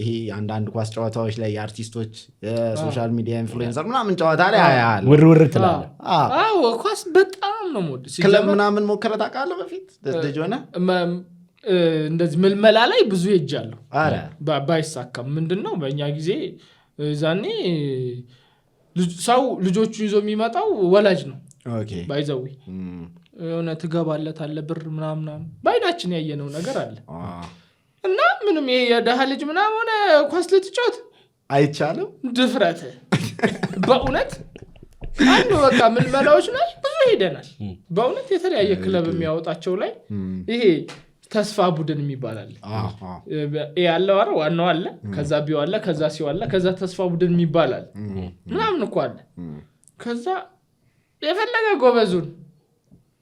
S3: ይሄ አንዳንድ ኳስ ጨዋታዎች ላይ የአርቲስቶች የሶሻል ሚዲያ ኢንፍሉዌንሰር ምናምን ጨዋታ ላይ አያል
S2: ውርውር ትላለህ።
S1: አዎ ኳስ በጣም ነው ሞድ
S3: ክለብ ምናምን ሞክረህ ታውቃለህ? በፊት ልጅ ሆነህ
S1: እንደዚህ ምልመላ ላይ ብዙ ሄጃለሁ። ባይሳካም ምንድነው በእኛ ጊዜ ዛኔ ሰው ልጆቹን ይዞ የሚመጣው ወላጅ ነው ባይዘዊ የሆነ ትገባለታለ ብር ምናምን ባይናችን ያየነው ነገር አለ እና ምንም የደሃ ልጅ ምናምን ሆነ ኳስ ልትጫወት
S3: አይቻልም
S1: ድፍረት በእውነት አንዱ በቃ ምን መላዎች ላይ ብዙ ሄደናል በእውነት የተለያየ ክለብ የሚያወጣቸው ላይ ይሄ ተስፋ ቡድን የሚባላል ያለው አረ ዋናው አለ ከዛ ቢው አለ ከዛ ሲው አለ ከዛ ተስፋ ቡድን የሚባላል ምናምን እኮ አለ ከዛ የፈለገ ጎበዙን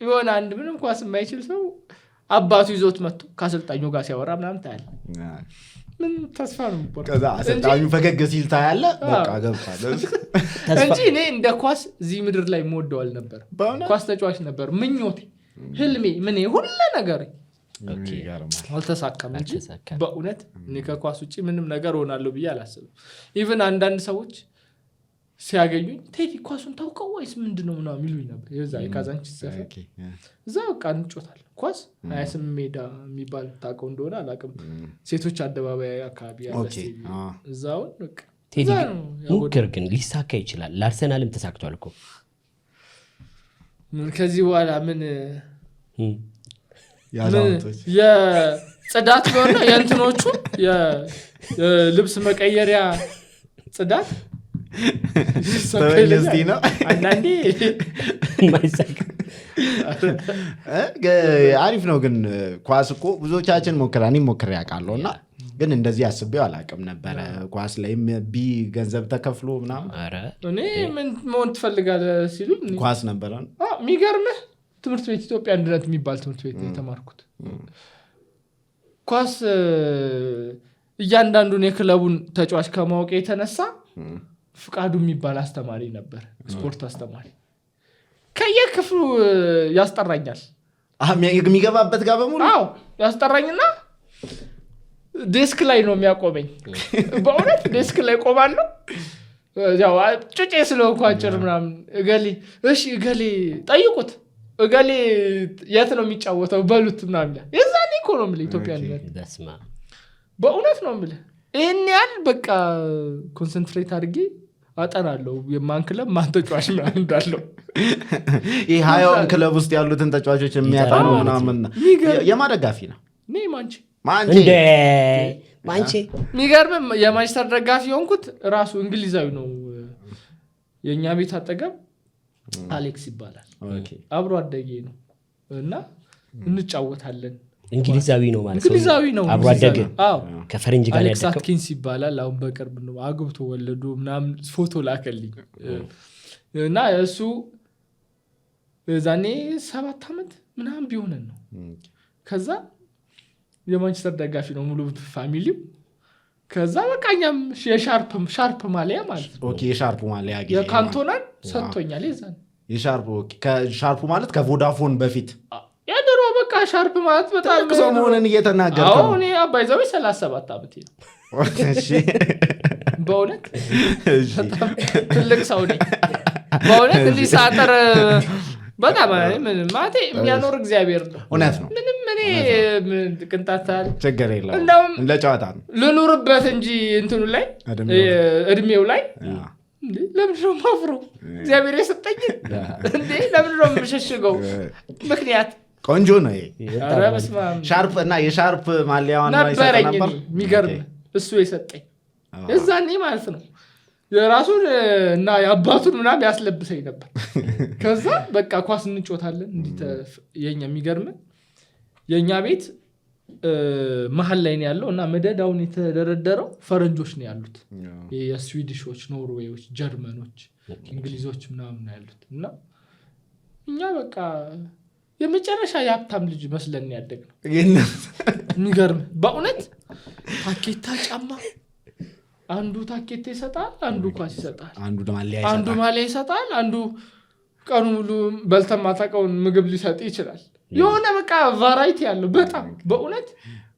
S1: የሆነ አንድ ምንም ኳስ የማይችል ሰው አባቱ ይዞት መጥቶ ከአሰልጣኙ ጋር ሲያወራ ምናምን ታያለ ምን ተስፋ ነው
S3: ከዛ አሰልጣኙ ፈገግ ሲል ታያለ በቃ ገብቷል
S1: እንጂ እኔ እንደ ኳስ እዚህ ምድር ላይ ሞደዋል ነበር ኳስ ተጫዋች ነበር ምኞቴ ህልሜ ምን ሁሉ ነገር አልተሳካም እንጂ በእውነት እኔ ከኳስ ውጪ ምንም ነገር ሆናለሁ ብዬ አላስብም ኢቭን አንዳንድ ሰዎች ሲያገኙኝ ቴዲ ኳሱን ታውቀው ወይስ ምንድነው ነው የሚሉኝ ነበር የዛ የካዛንቺስ ሰፈር እዛ በቃ እንጮታለን ኳስ 28 ሜዳ የሚባል ታውቀው እንደሆነ አላውቅም ሴቶች አደባባይ አካባቢ ያለ እዛው በቃ
S2: ቴዲ ሙከር ግን ሊሳካ ይችላል ለአርሰናልም ተሳክቷል እኮ
S1: ከዚህ በኋላ ምን የጽዳት ነው የእንትኖቹ የልብስ መቀየሪያ ጽዳት
S3: ተወለስቲ ነው
S1: አንዳንዴ
S2: ማይሳካ
S3: አሪፍ ነው ግን ኳስ እኮ ብዙዎቻችን ሞክሬ ያውቃለሁና ግን እንደዚህ አስቤው አላውቅም ነበር ኳስ ላይም ቢ ገንዘብ ተከፍሎ ምናምን
S2: አረ
S1: እኔ ምን መሆን ትፈልጋለህ ሲሉ
S3: ኳስ ነበር
S1: የሚገርምህ ትምህርት ቤት ኢትዮጵያ አንድነት የሚባል ትምህርት ቤት የተማርኩት ኳስ እያንዳንዱን የክለቡን ተጫዋች ከማወቅ የተነሳ ፍቃዱ የሚባል አስተማሪ ነበር ስፖርት አስተማሪ ከየክፍሉ ያስጠራኛል
S3: የሚገባበት ጋር በሙሉ
S1: አዎ ያስጠራኝና ዴስክ ላይ ነው የሚያቆመኝ በእውነት ዴስክ ላይ ቆማለሁ ያው ጩጬ ስለሆንኩ አጭር ምናምን እገሌ እሺ እገሌ ጠይቁት እገሌ የት ነው የሚጫወተው በሉት ምናምን የዛኔ እኮ ነው የምልህ ኢትዮጵያ
S2: ደስማ
S1: በእውነት ነው የምልህ ይሄን ያህል በቃ ኮንሰንትሬት አድርጌ አጠናለሁ የማን ክለብ ማን ተጫዋች ምናምን እንዳለው
S3: ይሄ ሃያውን ክለብ ውስጥ ያሉትን ተጫዋቾች የሚያጠኑ ምናምን የማደጋፊ ነው
S1: እኔ
S2: ማንቼ
S1: የሚገርም የማንቸስተር ደጋፊ ሆንኩት ራሱ እንግሊዛዊ ነው የኛ ቤት አጠገብ አሌክስ ይባላል አብሮ አደጌ ነው እና እንጫወታለን
S2: እንግሊዛዊ ነው ማለት
S1: ነው
S2: አብሮ አደገ ከፈረንጅ ጋር
S1: አሌክስ አትኪንስ ይባላል አሁን በቅርብ ነው አግብቶ ወለዱ ምናምን ፎቶ ላከልኝ እና እሱ ዛኔ 7 አመት ምናምን ቢሆነን ነው ከዛ የማንቸስተር ደጋፊ ነው ሙሉ ፋሚሊው ከዛ በቃኛም የሻርፕ ማሊያ ማለት ነው
S3: ኦኬ የሻርፕ ማሊያ ያገኘ
S1: የካንቶናን ሰጥቶኛል የዛን
S3: የሻርፕ ማለት ከቮዳፎን በፊት
S1: ያደረው በቃ ሻርፕ ማለት በጣም
S3: ሰሞኑን እየተናገርከው
S1: አዎ እኔ አባይዛው 37 አመት ነው እሺ በእውነት ትልቅ ሰው ነኝ በእውነት እንዲህ ሳጠር በጣም ማቴ የሚያኖር እግዚአብሔር ነው
S3: እውነት ነው
S1: ምንም እኔ ቅንጣታል
S3: ችግር የለውም ለጨዋታ ነው
S1: ልኑርበት እንጂ እንትኑ ላይ እድሜው ላይ ለምን ነው ማፍሮ እግዚአብሔር የሰጠኝ እንዴ ለምን ነው የምሸሽገው ምክንያት
S3: ቆንጆ ነው
S1: ኧረ በስመ አብ
S3: ሻርፕ እና የሻርፕ ማሊያውን
S1: ነበረኝ የሚገርም እሱ የሰጠኝ እዛኔ ማለት ነው የራሱን እና የአባቱን ምናምን ያስለብሰኝ ነበር ከዛ በቃ ኳስ እንጮታለን እንዴ የኛ የሚገርም የኛ ቤት መሃል ላይ ነው ያለው እና መደዳውን የተደረደረው ፈረንጆች ነው ያሉት የስዊዲሾች ኖርዌዮች ጀርመኖች እንግሊዞች ምናምን ነው ያሉት እና እኛ በቃ የመጨረሻ የሀብታም ልጅ መስለን ያደግነው የሚገርም በእውነት ታኬታ ጫማ አንዱ ታኬታ ይሰጣል አንዱ ኳስ ይሰጣል አንዱ ማሊያ ይሰጣል አንዱ ቀኑ ሙሉ በልተማታቀውን ምግብ ሊሰጥ ይችላል የሆነ በቃ ቫራይቲ ያለው በጣም በእውነት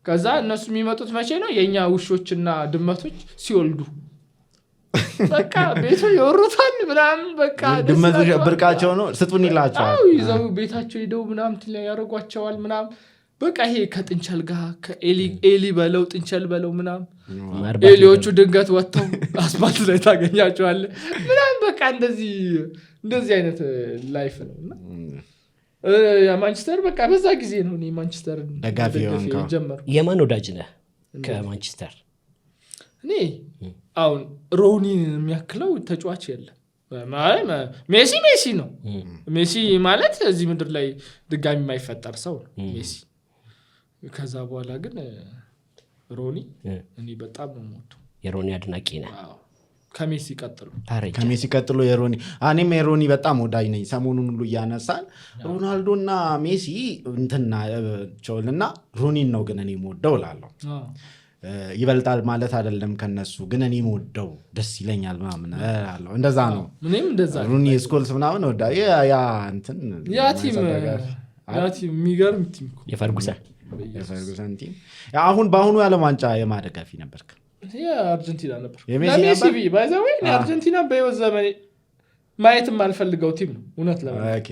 S1: ከዛ እነሱ የሚመጡት መቼ ነው የኛ ውሾችና ድመቶች ሲወልዱ በቃ ቤቱ ይወሩታል ምናምን በቃ
S3: ድመቶች ብርቃቸው ነው ስጡን ይላቸዋል
S1: አው ይዘው ቤታቸው ሄደው ምናምን ያረጓቸዋል ምናምን በቃ ይሄ ከጥንቸል ጋር ከኤሊ በለው ጥንቸል በለው ምናምን ኤሊዎቹ ድንገት ወጥተው አስፋልት ላይ ታገኛቸዋለህ ምናምን በቃ እንደዚህ አይነት ላይፍ ነው እና ማንቸስተር በቃ በዛ ጊዜ ነው እኔ ማንቸስተር
S3: ደጋፊ
S1: ጀመርኩ።
S2: የማን ወዳጅ ነህ ከማንቸስተር?
S1: እኔ አሁን ሮኒን የሚያክለው ተጫዋች የለም። ሜሲ ነው። ሜሲ ማለት እዚህ ምድር ላይ ድጋሚ የማይፈጠር ሰው ነው ሜሲ። ከዛ በኋላ ግን ሮኒ እኔ በጣም ነው የምወደው።
S2: የሮኒ አድናቂ ነህ?
S1: ከሜሲ
S3: ቀጥሎ የሮኒ እኔም የሮኒ በጣም ወዳጅ ነኝ። ሰሞኑን ሁሉ እያነሳን ሮናልዶና ሜሲ እንትናቸውልና ሮኒን ነው ግን እኔ የምወደው እላለሁ። ይበልጣል ማለት አይደለም ከነሱ ግን እኔ የምወደው ደስ ይለኛል ምናምን እላለሁ። እንደዛ ነው ሮኒ ስኮልስ ምናምን ወዳ ያ እንትን
S1: ያ ቲም የሚገርም ቲም
S3: የፈርጉሰን ቲም። አሁን በአሁኑ የዓለም ዋንጫ የማደጋፊ ነበርክ?
S1: የአርጀንቲና ነበር ለሜሲ ባይዘው አርጀንቲና በህይወት ዘመኔ ማየት የማልፈልገው ቲም ነው እውነት ለማለት።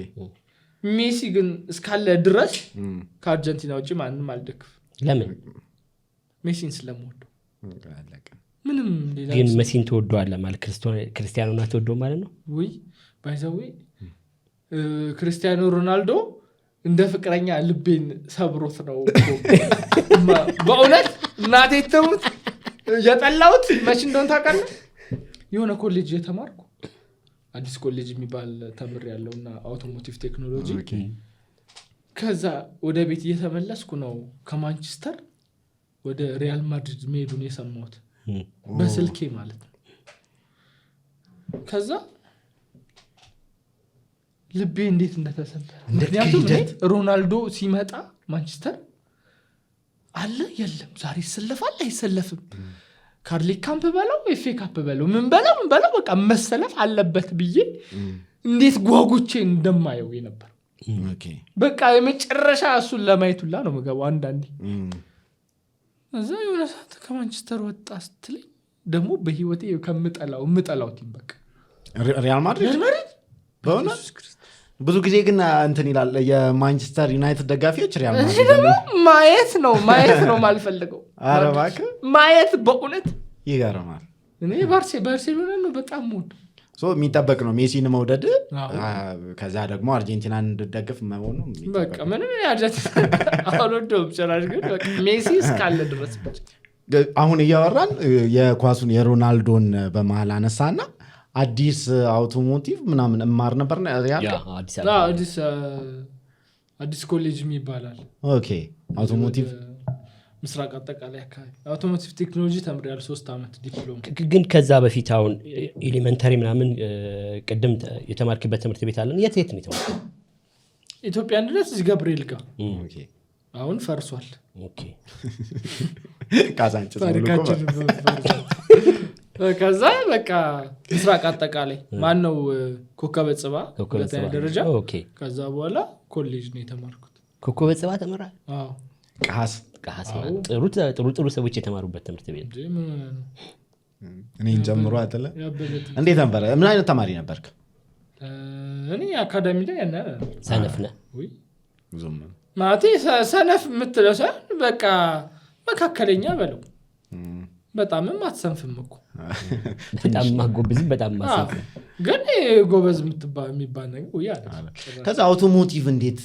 S1: ሜሲ ግን እስካለ ድረስ ከአርጀንቲና ውጪ ማንንም አልደግፍ።
S2: ለምን?
S1: ሜሲን ስለምወደው። ምንም ሌላ
S2: ግን ሜሲን ትወደዋለህ ማለት ክርስቲያኖና ትወደው ማለት ነው
S1: ወይ? ባይዘው ክርስቲያኖ ሮናልዶ እንደ ፍቅረኛ ልቤን ሰብሮት ነው በእውነት እናቴ ተሙት የጠላሁት መች እንደሆነ ታውቃለህ? የሆነ ኮሌጅ የተማርኩ አዲስ ኮሌጅ የሚባል ተምር ያለውና አውቶሞቲቭ ቴክኖሎጂ። ከዛ ወደ ቤት እየተመለስኩ ነው ከማንቸስተር ወደ ሪያል ማድሪድ መሄዱን የሰማሁት በስልኬ ማለት ነው። ከዛ ልቤ እንዴት እንደተሰበረ ምክንያቱም ሮናልዶ ሲመጣ ማንቸስተር አለ የለም ዛሬ ይሰለፋል አይሰለፍም ካርሊክ ካምፕ በለው ኤፍ ኤ ካፕ በለው ምን በለው በቃ መሰለፍ አለበት ብዬ እንዴት ጓጉቼ እንደማየው ነበር። በቃ የመጨረሻ እሱን ለማየቱላ ነው መገባው አንዳንዴ። እዛ የሆነ ሰዓት ከማንቸስተር ወጣ ስትለኝ ደግሞ በህይወቴ ከምጠላው ቲም በቃ
S3: ሪያል ማድሪድ በእውነት ብዙ ጊዜ ግን እንትን ይላል የማንቸስተር ዩናይትድ ደጋፊዎች ሪያል ማድሪድ
S1: ማየት ነው ማልፈልገው።
S3: ኧረ እባክህ
S1: ማየት በእውነት
S3: ይገርማል።
S1: እኔ ባርሴሎና ነው በጣም ሞድ
S3: የሚጠበቅ ነው ሜሲን መውደድ። ከዛ ደግሞ አርጀንቲናን እንድደግፍ መሆኑ
S1: በቃ ምንም አርጀንቲና አልወደውም ጭራሽ ግን በቃ ሜሲ እስካለ ድረስ
S3: አሁን እያወራን የኳሱን የሮናልዶን በመሀል አነሳና አዲስ አውቶሞቲቭ ምናምን እማር ነበር
S1: አዲስ ኮሌጅ የሚባላል።
S3: ኦኬ አውቶሞቲቭ
S1: ምስራቅ አጠቃላይ አካባቢ አውቶሞቲቭ ቴክኖሎጂ ተምሬያለሁ 3 ዓመት ዲፕሎማ።
S2: ግን ከዛ በፊት አሁን ኤሌመንተሪ ምናምን ቅድም የተማርክበት ትምህርት ቤት አለን? የት ነው የተማርከው?
S1: ኢትዮጵያ አንድነት እዚህ ገብርኤል ጋር አሁን ፈርሷል።
S2: ኦኬ
S3: ካዛንቺስ
S1: ከዛ በቃ ምስራቅ አጠቃላይ ማነው ኮከበ ጽባ ሁለተኛ ደረጃ። ከዛ በኋላ ኮሌጅ ነው የተማርኩት።
S2: ኮከበ ጽባ ተመራል?
S1: አዎ
S3: ቀሐስ
S2: ጥሩ ሰዎች የተማሩበት ትምህርት ቤት።
S3: እኔን ጨምሮ አይደለ? እንዴት ነበር? ምን አይነት ተማሪ ነበርክ?
S1: እኔ አካዳሚ ላይ
S2: ሰነፍ ነህ
S1: ወይ? ማለቴ ሰነፍ የምትለው ሳይሆን በቃ መካከለኛ በለው። በጣምም አትሰንፍም እኮ
S2: በጣም ማጎብዝም በጣም ማሰንፍ
S1: ግን ጎበዝ የሚባል ነገር ወይ አለ።
S3: ከዛ አውቶሞቲቭ እንዴት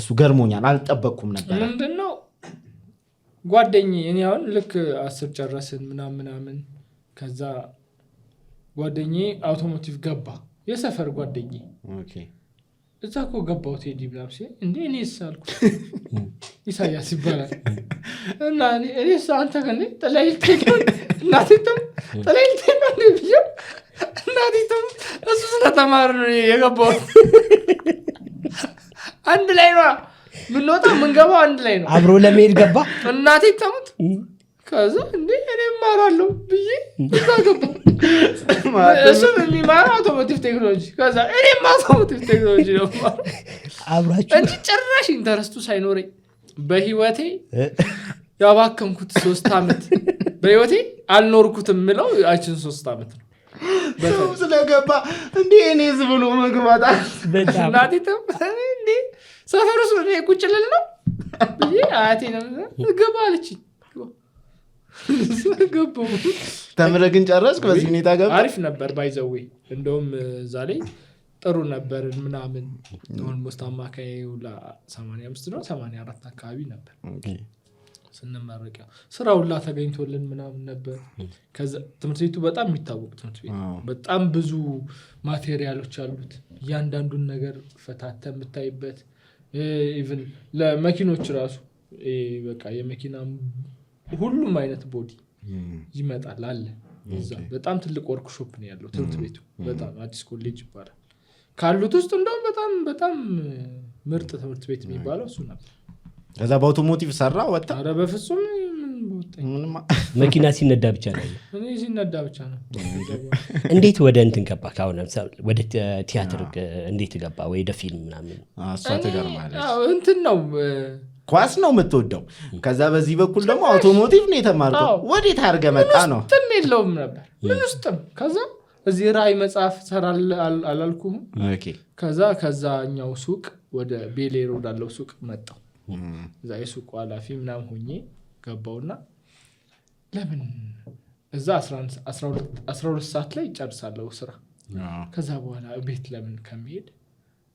S3: እሱ ገርሞኛል፣ አልጠበቅኩም ነበር።
S1: ምንድነው ጓደኛዬ እኔ አሁን ልክ 10 ጨረስን ምናምን ከዛ ጓደኛዬ አውቶሞቲቭ ገባ። የሰፈር ጓደኛዬ እዛ እኮ ገባው ቴዲ ብላብሴ እንዴ እኔ ሳልኩ ኢሳያስ ይባላል እና እኔ አንተ ከኔ ተለይተኝ እናቴም ተለይተኝ ነው ብዬ እናቴም እሱ ስለተማረ ነው የገባው። አንድ ላይ ነው ምንወጣ ምንገባው አንድ ላይ ነው
S2: አብሮ ለመሄድ ገባ።
S1: እናቴ ተሙት ከዛ እንዴ እኔ ማራለሁ ብዬ እዛ ገባው። እሱ የሚማረው አውቶሞቲቭ ቴክኖሎጂ ከዛ እኔም አውቶሞቲቭ ቴክኖሎጂ ነው
S2: አብራችሁ
S1: እንጂ ጭራሽ ኢንተረስቱ ሳይኖረኝ በህይወቴ ያባከንኩት 3 ዓመት በህይወቴ አልኖርኩትም ምለው አችን 3 ዓመት ነው።
S3: ሰው ስለገባ እንዴ እኔ ዝብሎ መግባታ
S1: እናቴ እንዴ ሰፈሩስ እኔ ቁጭ ልል ነው ብዬ አያቴ ነው ገባ አለችኝ። ገባሁ።
S3: ተምረህ ግን ጨረስክ? በዚህ ሁኔታ ገባ?
S1: አሪፍ ነበር ባይዘዌ። እንደውም እዛ ላይ ጥሩ ነበር ምናምን። ኦልሞስት አማካይ 85 ነው 84 አካባቢ ነበር ስንመረቅ። ስራ ሁላ ተገኝቶልን ምናምን ነበር። ከዛ ትምህርት ቤቱ በጣም የሚታወቅ ትምህርት ቤት፣ በጣም ብዙ ማቴሪያሎች አሉት። እያንዳንዱን ነገር ፈታተ የምታይበት ኢቭን ለመኪኖች ራሱ በቃ የመኪና ሁሉም አይነት ቦዲ ይመጣል አለ እዛ። በጣም ትልቅ ወርክሾፕ ነው ያለው ትምህርት ቤቱ። በጣም አዲስ ኮሌጅ ይባላል ካሉት ውስጥ። እንደውም በጣም ምርጥ ትምህርት ቤት የሚባለው እሱ ነበር።
S3: ከዛ በአውቶሞቲቭ ሰራ ወጣ?
S1: ኧረ በፍጹም
S2: መኪና ሲነዳ ብቻ ነው።
S1: እኔ ሲነዳ ብቻ ነው።
S2: እንዴት ወደ እንትን ገባ? ካሁን ወደ ቲያትር እንዴት ገባ? ወደ ፊልም ምናምን?
S3: እሷ ትገርማለች።
S1: እንትን ነው
S3: ኳስ ነው የምትወደው። ከዛ በዚህ በኩል ደግሞ አውቶሞቲቭ ነው የተማርከው። ወዴት አድርገህ መጣ ነው?
S1: ምንም የለውም ነበር ምን ውስጥም። ከዛ እዚህ ራዕይ መጽሐፍ ሰራል አላልኩህም? ከዛኛው ሱቅ ወደ ቤሌር ወዳለው ሱቅ መጣሁ። እዛ የሱቁ ኃላፊ ምናምን ሆኜ ገባውና ለምን እዛ 12 ሰዓት ላይ ጨርሳለሁ ስራ። ከዛ በኋላ ቤት ለምን ከመሄድ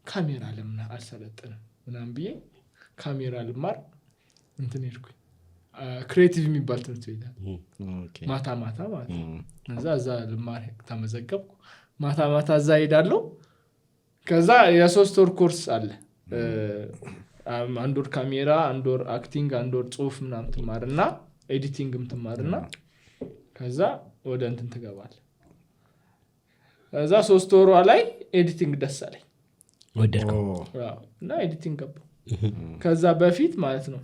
S1: ካሜራ ለምን አልሰለጥንም ምናምን ብዬ ካሜራ ልማር እንትን ሄድኩኝ። ክሬቲቭ የሚባል ትምህርት ቤት ማታ ማለት ነው። እዛ ልማር ተመዘገብኩ። ማታ እዛ ሄዳለሁ። ከዛ የ3 ወር ኮርስ አለ። 1 ወር ካሜራ፣ 1 ወር አክቲንግ፣ 1 ወር ጽሁፍ ምናምን ትማርና ኤዲቲንግም ትማርና ከዛ ወደ እንትን ትገባል። ከዛ 3 ወሯ ላይ ኤዲቲንግ ደስ አለኝ
S2: ወደድከው
S1: እና ኤዲቲንግ ገባሁ። ከዛ በፊት ማለት ነው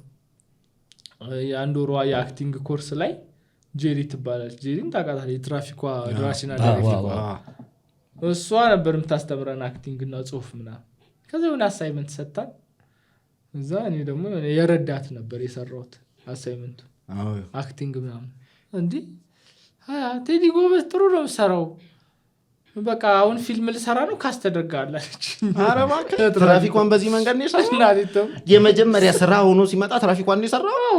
S1: የ1 ወሯ የአክቲንግ ኮርስ ላይ ጄሪ ትባላለች። ጄሪን ታውቃታለህ? የትራፊኳ ራሽናል ዳይሬክቲቭ እሷ ነበር የምታስተምረን አክቲንግ እና ጽሁፍ ምናምን። ከዛ የሆነ አሳይመንት ሰጣን። እዛ እኔ ደግሞ የረዳት ነበር የሰራሁት አሳይመንቱ አክቲንግ ምናምን። እንዲህ ቴዲ ጎበዝ ጥሩ ነው የምትሰራው፣ በቃ አሁን ፊልም ልሰራ ነው ካስተደርጋለች።
S3: ኧረ እባክህ ትራፊኳን በዚህ መንገድ ነው የሰራው። የመጀመሪያ ስራ ሆኖ ሲመጣ ትራፊኳን ነው የሰራው።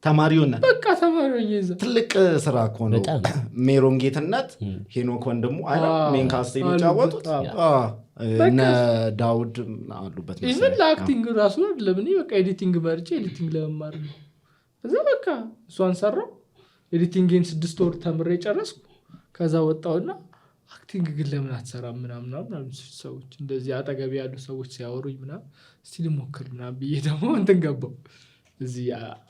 S3: ተማሪውን
S1: በቃ ተማሪውን ይዘ
S3: ትልቅ ስራ እኮ ነው። ሜሮን ጌትነት፣ ሄኖክ ወንድሙ አይደል ሜን ካስት የሚጫወቱት እነ ዳውድ አሉበት።
S1: ኢቭን ለአክቲንግ ራሱ ለምን በቃ ኤዲቲንግ መርጬ ኤዲቲንግ ለመማር ነው። እዛ በቃ እሷን ሰራው። ኤዲቲንግን 6 ወር ተምሬ ጨረስኩ። ከዛ ወጣውና አክቲንግ ግን ለምን አትሰራም ምናምን ሰዎች እንደዚህ አጠገብ ያሉ ሰዎች ሲያወሩኝ ምናምን እስቲ ልሞክር ምናምን ብዬ ደግሞ እንትን ገባው። እዚህ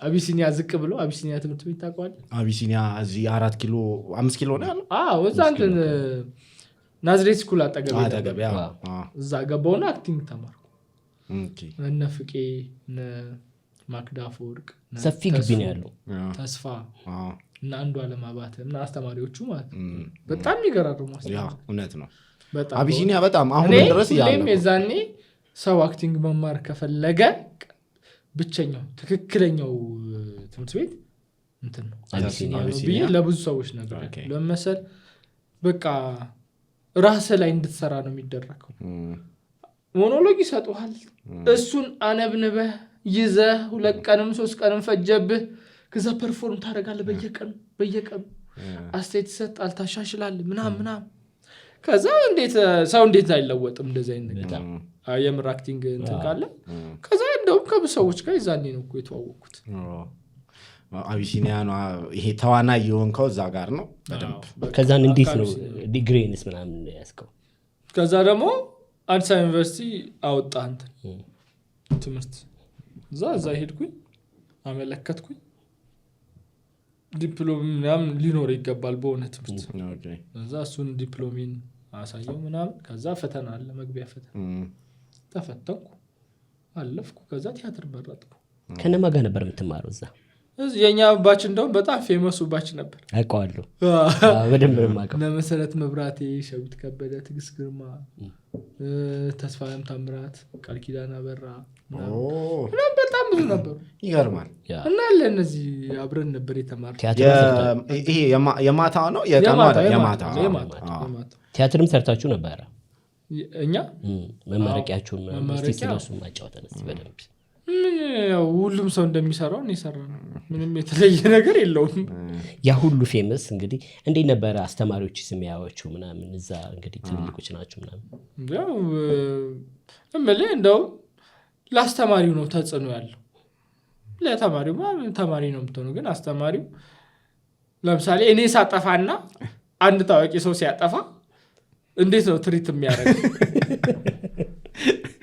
S1: አቢሲኒያ ዝቅ ብሎ አቢሲኒያ ትምህርት ቤት ታውቀዋለህ?
S3: አቢሲኒያ እዚህ 4 ኪሎ 5 ኪሎ ነው ያለው።
S1: እዛ እንትን ናዝሬት ስኩል አጠገብ እዛ ገባውና አክቲንግ ተማርኩ። እነ ፍቄ እነ ማክዳፍ ወርቅ
S2: ሰፊ ግቢ ነው ያለው።
S1: ተስፋ እና አንዱ አለማባተ እና አስተማሪዎቹ ማለት በጣም ይገራሩ ማስተማሪ።
S3: እውነት ነው። አቢሲኒያ በጣም አሁን ድረስ
S1: ያለው የዛኔ ሰው አክቲንግ መማር ከፈለገ ብቸኛው ትክክለኛው ትምህርት ቤት እንትን ነው አቢሲኒያ ነው ብዬ ለብዙ ሰዎች ነገር ለመሰል በቃ ራስ ላይ እንድትሰራ ነው የሚደረገው። ሞኖሎግ ይሰጡሃል። እሱን አነብንበህ ይዘህ 2 ቀንም 3 ቀንም ፈጀብህ። ከዛ ፐርፎርም ታደርጋለህ በየቀኑ አስተያየት ይሰጣል፣ ታሻሽላለህ ምናምን። ከዛ ሰው እንዴት አይለወጥም እንደዚህ አይነት ነገር የምር አክቲንግ እንትን ካለ። ከዛ እንደውም ከብዙ ሰዎች ጋር ይዛኔ ነው እኮ የተዋወቅኩት።
S3: አቢሲኒያ ነው ይሄ ተዋናይ የሆንከው እዛ ጋር ነው በደንብ።
S2: ከዛን እንዴት ነው ዲግሪንስ ምናምን ያስከው?
S1: ከዛ ደግሞ አዲስ አበባ ዩኒቨርሲቲ አወጣ እንትን ትምህርት። እዛ ሄድኩኝ አመለከትኩኝ። ዲፕሎማ ምናምን ሊኖር ይገባል በሆነ ትምህርት። ከዛ እሱን ዲፕሎሜን አሳየው ምናምን። ከዛ ፈተና አለ መግቢያ ፈተና ተፈተንኩ አለፍኩ። ከዛ ቲያትር መረጥኩ።
S2: ከነማ ጋር ነበር የምትማረው እዛ?
S1: የኛ ባች እንደውም በጣም ፌመሱ ባች ነበር።
S2: አውቀዋለሁ በደንብ ማቀው።
S1: ለመሰረት መብራቴ፣ ሸዊት ከበደ፣ ትግስት ግርማ፣ ተስፋለም ታምራት፣ ቃል ኪዳን አበራ በጣም ብዙ ነበሩ።
S3: ይገርማል።
S1: እና ለነዚህ አብረን ነበር የተማርነው።
S3: ይሄ የማታ ነው የማታ
S2: ቲያትርም ሰርታችሁ ነበረ?
S1: እኛ
S2: መመረቂያችሁን እስቲ ስለሱ ማጫወተን እስቲ በደንብ።
S1: ሁሉም ሰው እንደሚሰራው ነው የሰራ ነው። ምንም የተለየ ነገር የለውም።
S2: ያ ሁሉ ፌመስ እንግዲህ እንዴት ነበረ አስተማሪዎች ስሚያዎቹ ምናምን እዛ እንግዲህ ትልልቆች ናቸው ምናምን
S1: ያው እምልህ እንደው ለአስተማሪው ነው ተጽዕኖ ያለው። ለተማሪው ተማሪ ነው የምትሆነው፣ ግን አስተማሪው ለምሳሌ እኔ ሳጠፋና አንድ ታዋቂ ሰው ሲያጠፋ እንዴት ነው ትሪት የሚያደርግ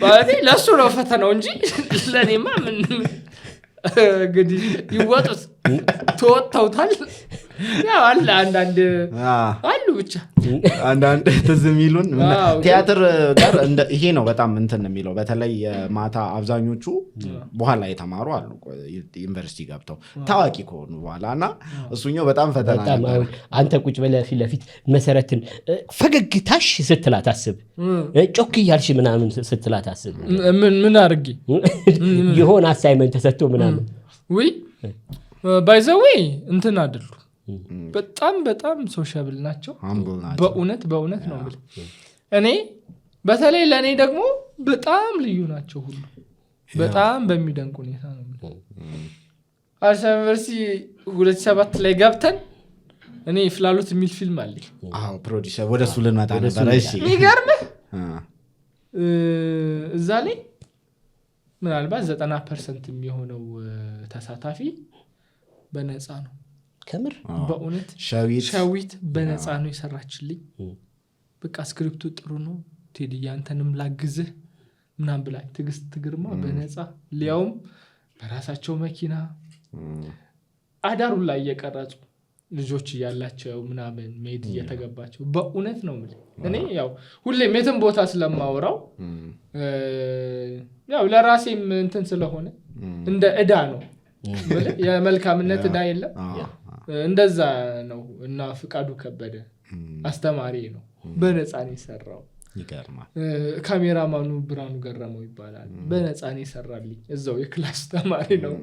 S1: ማለት ለሱ ነው ፈተናው እንጂ ለኔማ ምን እንግዲህ ይወጡት ተወጣውታል። ያው አለ አንዳንድ አሉ ብቻ
S3: አንዳንድ ትዝ የሚሉን ቲያትር ጋር ይሄ ነው በጣም እንትን የሚለው። በተለይ ማታ አብዛኞቹ በኋላ የተማሩ አሉ ዩኒቨርሲቲ ገብተው ታዋቂ ከሆኑ በኋላና እሱኛው በጣም ፈተና ነበር።
S2: አንተ ቁጭ ብለህ ፊት ለፊት መሰረትን ፈገግታሽ ስትላት አስብ፣ ጮክ እያልሽ ምናምን ስትላት አስብ።
S1: ምን አድርጌ
S2: የሆነ አሳይመንት ተሰጥቶ ምናምን
S1: ወይ ባይዘዌ እንትን አይደሉ በጣም በጣም ሶሻብል ናቸው። በእውነት ነው ማለት እኔ በተለይ ለኔ ደግሞ በጣም ልዩ ናቸው ሁሉ በጣም በሚደንቅ ሁኔታ ነው። አዲስ አበባ ዩኒቨርሲቲ 2007 ላይ ገብተን እኔ ፍላሎት የሚል ፊልም አለኝ።
S3: ፕሮዲዩሰር ወደሱ ልንመጣ ነበር። እሺ
S1: የሚገርምህ እዛ ላይ ምናልባት 90% የሚሆነው ተሳታፊ በነፃ ነው።
S2: ከምር
S1: በእውነት ሻዊት በነፃ ነው የሰራችልኝ። በቃ ስክሪፕቱ ጥሩ ነው ቴዲ ያንተንም ላግዝህ ምናምን ብላ ትግስት ግርማ በነፃ ሊያውም በራሳቸው መኪና አዳሩ ላይ እየቀረጹ ልጆች እያላቸው ምናምን ሜድ እየተገባቸው በእውነት ነው ማለት እኔ ያው ሁሌም የትም ቦታ ስለማወራው ያው ለራሴም እንትን ስለሆነ እንደ እዳ ነው የመልካምነት እዳ የለም እንደዛ ነው። እና ፍቃዱ ከበደ አስተማሪ ነው በነፃ ነው የሰራው።
S3: ይገርማል።
S1: ካሜራማኑ ብርሃኑ ገረመው ይባላል በነፃ ነው የሰራልኝ። እዛው የክላስ ተማሪ ነው።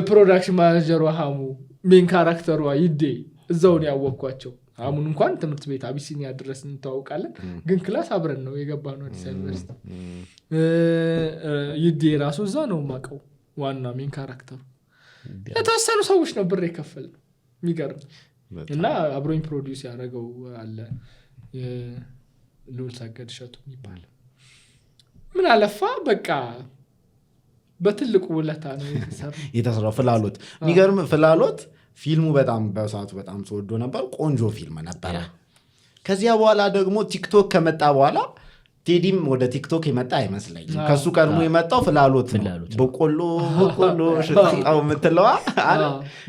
S1: ፕሮዳክሽን ማኔጀሩ ሀሙ ሜን ካራክተሯ ይዴ እዛው ነው ያወቅኳቸው። አሁን እንኳን ትምህርት ቤት አቢሲኒያ ድረስ እንታወቃለን፣ ግን ክላስ አብረን ነው የገባነው አዲስ አበባ ዩኒቨርሲቲ። ይዴ ራሱ እዛ ነው ማቀው ዋና ሜን ካራክተሩ። የተወሰኑ ሰዎች ነው ብር የከፈለው የሚገርም እና አብሮኝ ፕሮዲዩስ ያደረገው አለ ልዑል ሰገድ ሸቱ የሚባል ምን አለፋ በቃ በትልቁ ውለታ ነው
S3: የተሰራው ፍላሎት። የሚገርም ፍላሎት ፊልሙ በጣም በሰዓቱ በጣም ተወዶ ነበር። ቆንጆ ፊልም ነበር። ከዚያ በኋላ ደግሞ ቲክቶክ ከመጣ በኋላ ቴዲም ወደ ቲክቶክ የመጣ አይመስለኝም። ከሱ ቀድሞ የመጣው ፍላሎት በቆሎ ሽጣው የምትለዋ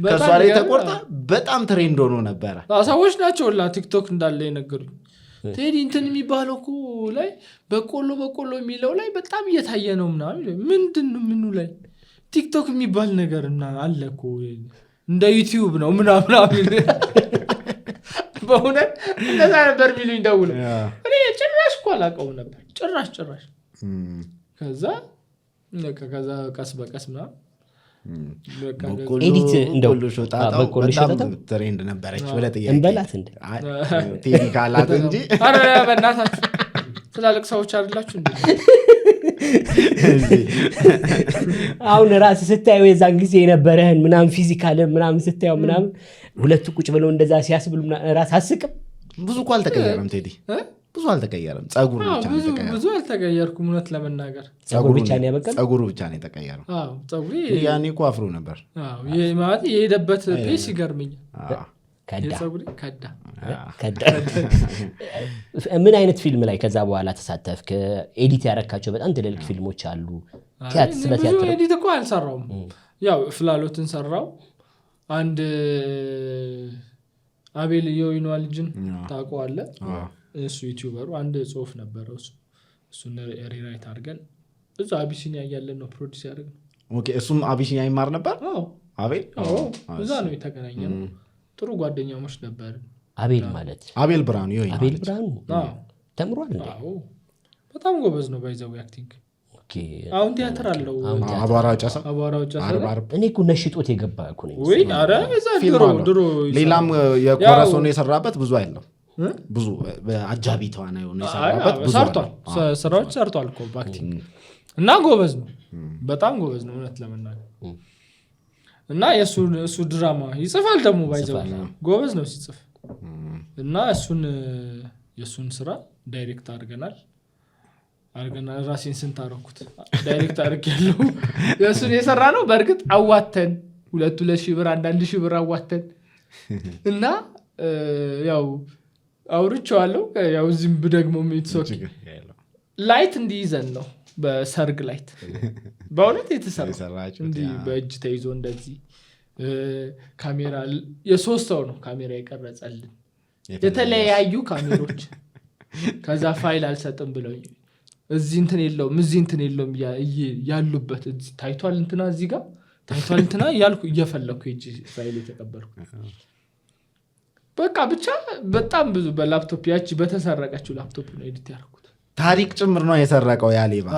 S3: ከሷ ላይ ተቆርጣ በጣም ትሬንድ ሆኖ ነበረ።
S1: ሰዎች ናቸውላ ቲክቶክ እንዳለ የነገሩኝ። ቴዲ እንትን የሚባለው እኮ ላይ በቆሎ የሚለው ላይ በጣም እየታየ ነው ምናምን። ምንድነው ምኑ ላይ ቲክቶክ የሚባል ነገር እና አለ እኮ እንደ ዩቲዩብ ነው ምናምን። በእውነት እንደዛ ነበር የሚሉኝ ደውለው። እኔ ጭራሽ እኮ አላውቀውም ነበር ጭራሽ። ከዛ ቀስ በቀስ ምናምን
S2: ኤዲት እንደው
S3: በጣም ትሬንድ ነበረች። ብለህ ጥያቄ
S2: እንበላት እንደ
S3: ቴዲ ካላት እንጂ
S1: ኧረ በእናታችሁ ትላልቅ ሰዎች አይደላችሁ እንዴ?
S2: አሁን ራስ ስታየው የዛን ጊዜ የነበረህን ምናምን ፊዚካል ምናምን ስታየው ምናምን ሁለቱ ቁጭ ብለው እንደዛ ሲያስብሉ ራስ አስቅም።
S3: ብዙ እኮ አልተቀየረም ቴዲ ብዙ አልተቀየረም። ጸጉሩ ብቻ ነው የተቀየረው።
S1: ብዙ አልተቀየርኩም እውነት ለመናገር።
S2: ጸጉሩ ብቻ ነው ያበቀለው።
S3: ጸጉሩ ብቻ ነው የተቀየረው።
S1: ጸጉሩ
S3: ያኔ እኮ አፍሮ ነበር።
S1: ይሄ ማለት የሄደበት ፔስ ይገርመኛል።
S2: ከዳ ምን አይነት ፊልም ላይ ከዛ በኋላ ተሳተፍክ? ኤዲት ያረካቸው በጣም ትልልቅ ፊልሞች አሉ። ስለ ቲያትር
S1: ኤዲት እኮ አልሰራውም። ያው ፍላሎትን ሰራው። አንድ አቤል የወይኗ ልጅን ታውቀዋለህ? እሱ ዩቲዩበሩ አንድ ጽሁፍ ነበረው። እሱን ሪራይት አድርገን እዛ አቢሲኒያ እያለን ነው ፕሮዲስ ያደረግነው።
S3: ኦኬ። እሱም አቢሲኒያ ይማር ነበር። አቤል
S1: እዛ ነው የተገናኘነው። ጥሩ ጓደኛሞች ነበር።
S2: አቤል ማለት
S3: አቤል ብርሃኑ ይሆናል።
S2: አቤል ብርሃኑ ተምሯል እንዴ?
S1: በጣም ጎበዝ ነው ባይዘው አክቲንግ። አሁን ቲያትር አለው።
S3: አቧራው ጨሳ
S2: እኔ እኮ ነሽጦት የገባ እኮ ነኝ
S1: ወይ? ኧረ እዛ ድሮ
S3: ሌላም የኮረሶን የሰራበት ብዙ አይደለም። ብዙ አጃቢ ተዋናይ ሆኖ የሰራበት ብዙ
S1: ሰርቷል። ስራዎች ሰርቷል እኮ በአክቲንግ እና ጎበዝ ነው። በጣም ጎበዝ ነው እውነት ለመናገር እና እሱ ድራማ ይጽፋል ደግሞ ባይዘው ጎበዝ ነው ሲጽፍ እና የሱን ስራ ዳይሬክት አድርገናል ራሴን ስንት አደረኩት ዳይሬክት አድርጌያለሁ የሱን የሰራ ነው በእርግጥ አዋተን 2,000 ብር 1,000 ብር አዋተን እና ያው አውርቼዋለሁ ያው ዝም ብደግሞ ምትሶክ ላይት እንዲይዘን ነው በሰርግ ላይት በእውነት የተሰራ እንዲ በእጅ ተይዞ እንደዚህ ካሜራ የሶስት ሰው ነው ካሜራ የቀረጸልን የተለያዩ ካሜሮች ከዛ ፋይል አልሰጥም ብለውኝ እዚህ እንትን የለውም ያሉበት እዚህ ታይቷል እንትና እዚህ ጋር ታይቷል እንትና ያልኩ እየፈለኩ እጂ ፋይል የተቀበልኩ በቃ ብቻ በጣም ብዙ በላፕቶፕ ያቺ በተሰረቀችው ላፕቶፕ ነው ኤዲት ያደረኩት
S3: ታሪክ ጭምር ነው የሰረቀው ያሌባ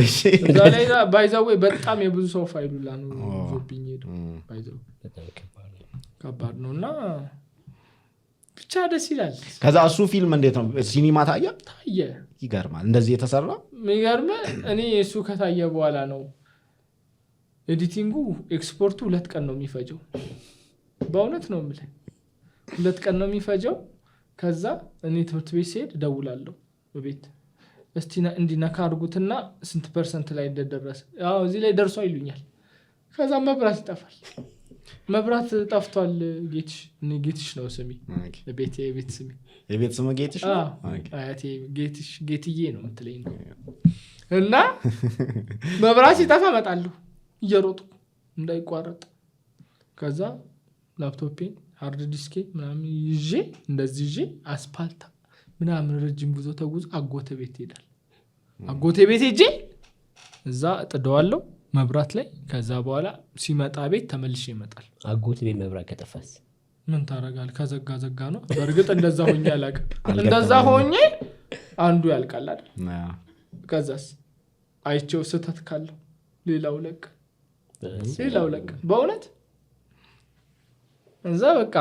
S1: እሺ እዛ ላይ ባይዛው በጣም የብዙ ሰው ፋይል ሁላ ነው ዞብኝ ሄደው ባይዛው ከባድ ነውና ብቻ ደስ ይላል
S3: ከዛ እሱ ፊልም እንዴት ነው ሲኒማ ታየ ይገርማል እንደዚህ የተሰራ
S1: የሚገርም እኔ እሱ ከታየ በኋላ ነው ኤዲቲንጉ ኤክስፖርቱ 2 ቀን ነው የሚፈጀው በእውነት ነው የምልህ 2 ቀን ነው የሚፈጀው ከዛ እኔ ትምህርት ቤት ሲሄድ ደውላለሁ በቤት እስቲ እንዲነካ አድርጉትና ስንት % ላይ እንደደረሰ ያው እዚህ ላይ ደርሶ ይሉኛል ከዛ መብራት ይጠፋል መብራት ጠፍቷል ጌትሽ ነው ስሚ የቤት ስሚ
S3: የቤት ስም ጌትሽ ነው
S1: አያቴ ጌትዬ ነው የምትለኝ እና መብራት ሲጠፋ እመጣለሁ እየሮጥኩ እንዳይቋረጥ ከዛ ላፕቶፔን ሃርድ ዲስኬ ምናምን ይዤ እንደዚህ ይዤ አስፓልታ ምናምን ረጅም ጉዞ ተጉዞ አጎቴ ቤት ሄዳል አጎቴ ቤት ሄጄ እዛ ጥደዋለሁ መብራት ላይ ከዛ በኋላ ሲመጣ ቤት ተመልሼ ይመጣል
S2: አጎቴ ቤት መብራት ከጠፋስ
S1: ምን ታረጋል ከዘጋ ነው በርግጥ እንደዛ ሆኜ አላውቅም እንደዛ ሆኜ አንዱ ያልቃል አይደል ከዛስ አይቼው ስተት ካለው ሌላው ለቅ በእውነት እዛ በቃ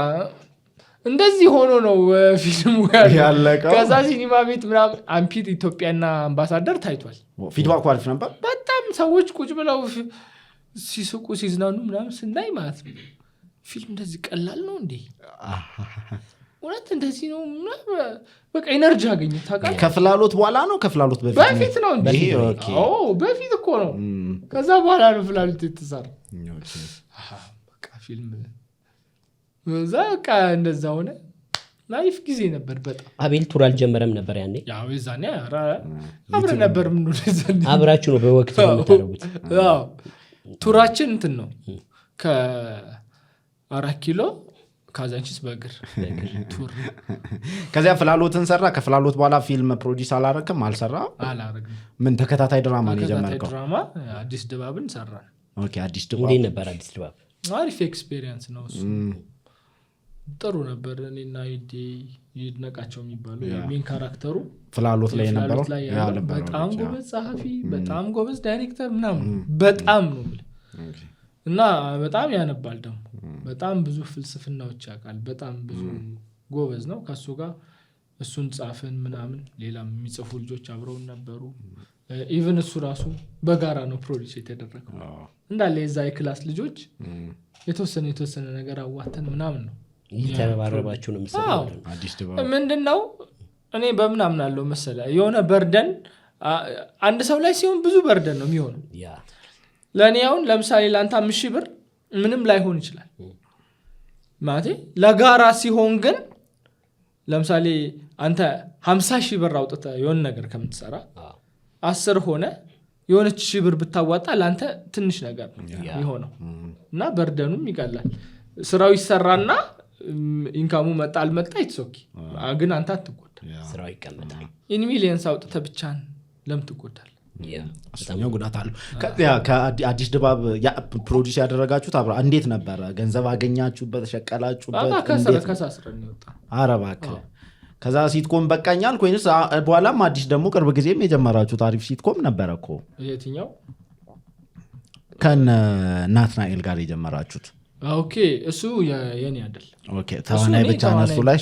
S1: እንደዚህ ሆኖ ነው ፊልሙ
S3: ያለቀው
S1: ከዛ ሲኒማ ቤት ምናምን አምፒት ኢትዮጵያና አምባሳደር ታይቷል
S3: ፊድባክ አሪፍ ነበር
S1: በጣም ሰዎች ቁጭ ብለው ሲስቁ ሲዝናኑ ምናምን ስናይ ማለት ነው ፊልም እንደዚህ ቀላል ነው እንዴ እውነት እንደዚህ ነው በቃ ኢነርጂ አገኘ ታውቃለህ
S3: ከፍላሎት በኋላ ነው ከፍላሎት
S1: በፊት ነው እንዴ በፊት እኮ ነው ከዛ በኋላ ነው ፍላሎት የተሰራ በቃ ፊልም እዛ በቃ እንደዛ ሆነ ላይፍ ጊዜ ነበር በጣም
S2: አቤል ቱር አልጀመረም ነበር ያኔ
S1: ያው የዛኔ አብረን ነበር ምን ነው የዛኔ
S2: አብራችሁ ነው በወቅቱ የምታደርጉት
S1: አዎ ቱራችን እንትን ነው ከ4 ኪሎ ካዛንቺስ በእግር ቱር
S3: ከዚያ ፍላሎትን ሰራ ከፍላሎት በኋላ ፊልም ፕሮዲዩስ አላረክም
S1: አላረግም
S3: ምን ተከታታይ ድራማ ነው የጀመርከው
S1: ድራማ አዲስ ድባብን ሰራን
S3: ኦኬ አዲስ ድባብ
S2: እንዴት ነበር አዲስ ድባብ
S1: አሪፍ ኤክስፒሪየንስ ነው እሱ ጥሩ ነበር እኔና ይድነቃቸው የሚባሉ ሜን ካራክተሩ
S3: ፍላሎት ላይ ነበረው
S1: በጣም ጎበዝ ጸሐፊ በጣም ጎበዝ ዳይሬክተር ምናምን በጣም ነው እና በጣም ያነባል ደግሞ በጣም ብዙ ፍልስፍናዎች ያውቃል በጣም ብዙ ጎበዝ ነው ከሱ ጋር እሱን ጻፈን ምናምን ሌላም የሚጽፉ ልጆች አብረው ነበሩ ኢቭን እሱ ራሱ በጋራ ነው ፕሮዲዩስ የተደረገው እንዳለ የዛ የክላስ ልጆች የተወሰነ ነገር አዋተን ምናምን ነው
S2: ይተባረባችሁ ነው መሰለኝ
S3: አዲስ ድባብ
S1: ምንድነው እኔ በምናምን አለው መሰለኝ የሆነ በርደን አንድ ሰው ላይ ሲሆን ብዙ በርደን ነው የሚሆነው
S2: ያ
S1: ለኔ አሁን ለምሳሌ ላንተ 5,000 ብር ምንም ላይሆን ይችላል ማለት ለጋራ ሲሆን ግን ለምሳሌ አንተ 50,000 ብር አውጥተህ የሆነ ነገር ከምትሰራ 10 ሆነ የሆነች 1,000 ብር ብታዋጣ ላንተ ትንሽ ነገር ነው የሚሆነው እና በርደኑም ይቀላል ስራው ይሰራና ኢንካሙ መጣ አልመጣ ይትሶኪ ግን አንተ አትጎዳ
S2: ስራው ይቀመጣል
S1: ኢን ሚሊየንስ አውጥተህ ብቻን ለምን ትጎዳለህ
S3: አስኛው ጉዳት አለው ከአዲስ ድባብ ፕሮዲዩስ ያደረጋችሁት አብራ እንዴት ነበር ገንዘብ አገኛችሁበት ሸቀላችሁበት
S1: ከሳስረን ይወጣ
S3: አረባክ ከዛ ሲትኮም በቃኛል ኮይንስ በኋላም አዲስ ደግሞ ቅርብ ጊዜም የጀመራችሁት አሪፍ ሲትኮም ነበር እኮ
S1: የትኛው
S3: ከናትናኤል ጋር የጀመራችሁት
S1: ኦኬ እሱ የኔ አይደል
S3: ኦኬ ተዋናይ ብቻ ነሱ ላይ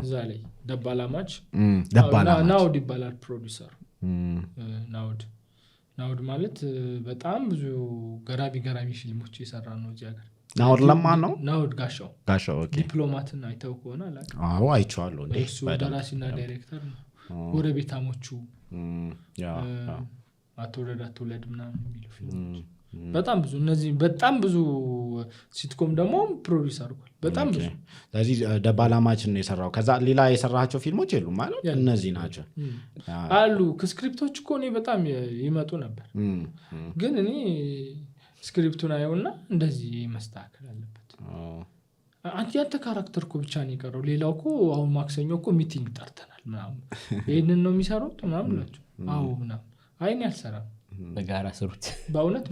S1: እዛ ላይ ደባላማች
S3: ደባላማች
S1: ናውድ ይባላል ፕሮዲዩሰር ናውድ ናውድ ማለት በጣም ብዙ ገራሚ ፊልሞች የሰራ ነው እዚህ ሀገር።
S3: ናውድ ለማን ነው?
S1: ናውድ ጋሻው።
S3: ኦኬ።
S1: ዲፕሎማትን አይተው ከሆነ አላውቅም።
S3: አዎ አይቼዋለሁ።
S1: እሱ ደራሲና ዳይሬክተር ነው። ጎረቤታሞቹ፣ አትውለድ ምናምን የሚሉ ፊልሞች በጣም ብዙ እነዚህ በጣም ብዙ ሲትኮም ደግሞ ፕሮዲውስ አድርጓል። በጣም ብዙ።
S3: ስለዚህ ደባላማችን ነው የሰራው። ከዛ ሌላ የሰራቸው ፊልሞች የሉም ማለት እነዚህ ናቸው
S1: አሉ። ከስክሪፕቶች እኮ እኔ በጣም ይመጡ ነበር፣ ግን እኔ ስክሪፕቱን አየውና እንደዚህ መስተካከል አለበት። ያንተ ካራክተር እኮ ብቻ ነው የቀረው፣ ሌላው እኮ አሁን ማክሰኞ እኮ ሚቲንግ ጠርተናል ምናምን፣ ይህንን ነው የሚሰሩት ምናምን ናቸው። አዎ ምናምን አይኔ አልሰራም፣
S2: በጋራ ስሩት።
S1: በእውነት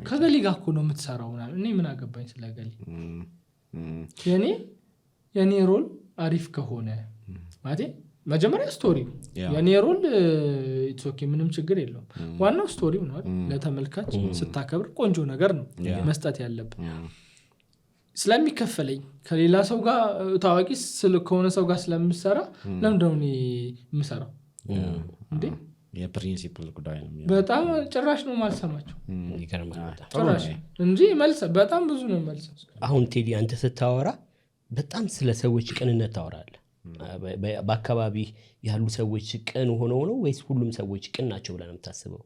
S1: ከገሊ ጋር እኮ ነው የምትሰራው ምናምን። እኔ ምን አገባኝ ስለ ገሊ? የኔ ሮል አሪፍ ከሆነ ማለት መጀመሪያ ስቶሪው የኔ ሮል ኢትስ ኦኬ፣ ምንም ችግር የለውም። ዋናው ስቶሪው ነው። ለተመልካች ስታከብር ቆንጆ ነገር ነው መስጠት ያለብን። ስለሚከፈለኝ ከሌላ ሰው ጋር ታዋቂ ከሆነ ሰው ጋር ስለምሰራ ለምንድን ነው እኔ የምሰራው እንዴ?
S3: የፕሪንሲፕል ጉዳይ ነው።
S1: በጣም ጭራሽ ነው ማልሰማቸው ጭራሽ እንጂ መልስ በጣም ብዙ ነው መልስ።
S2: አሁን ቴዲ አንተ ስታወራ በጣም ስለ ሰዎች ቅንነት ታወራለህ። በአካባቢ ያሉ ሰዎች ቅን ሆነው ነው ወይስ ሁሉም ሰዎች ቅን ናቸው ብለህ ነው የምታስበው?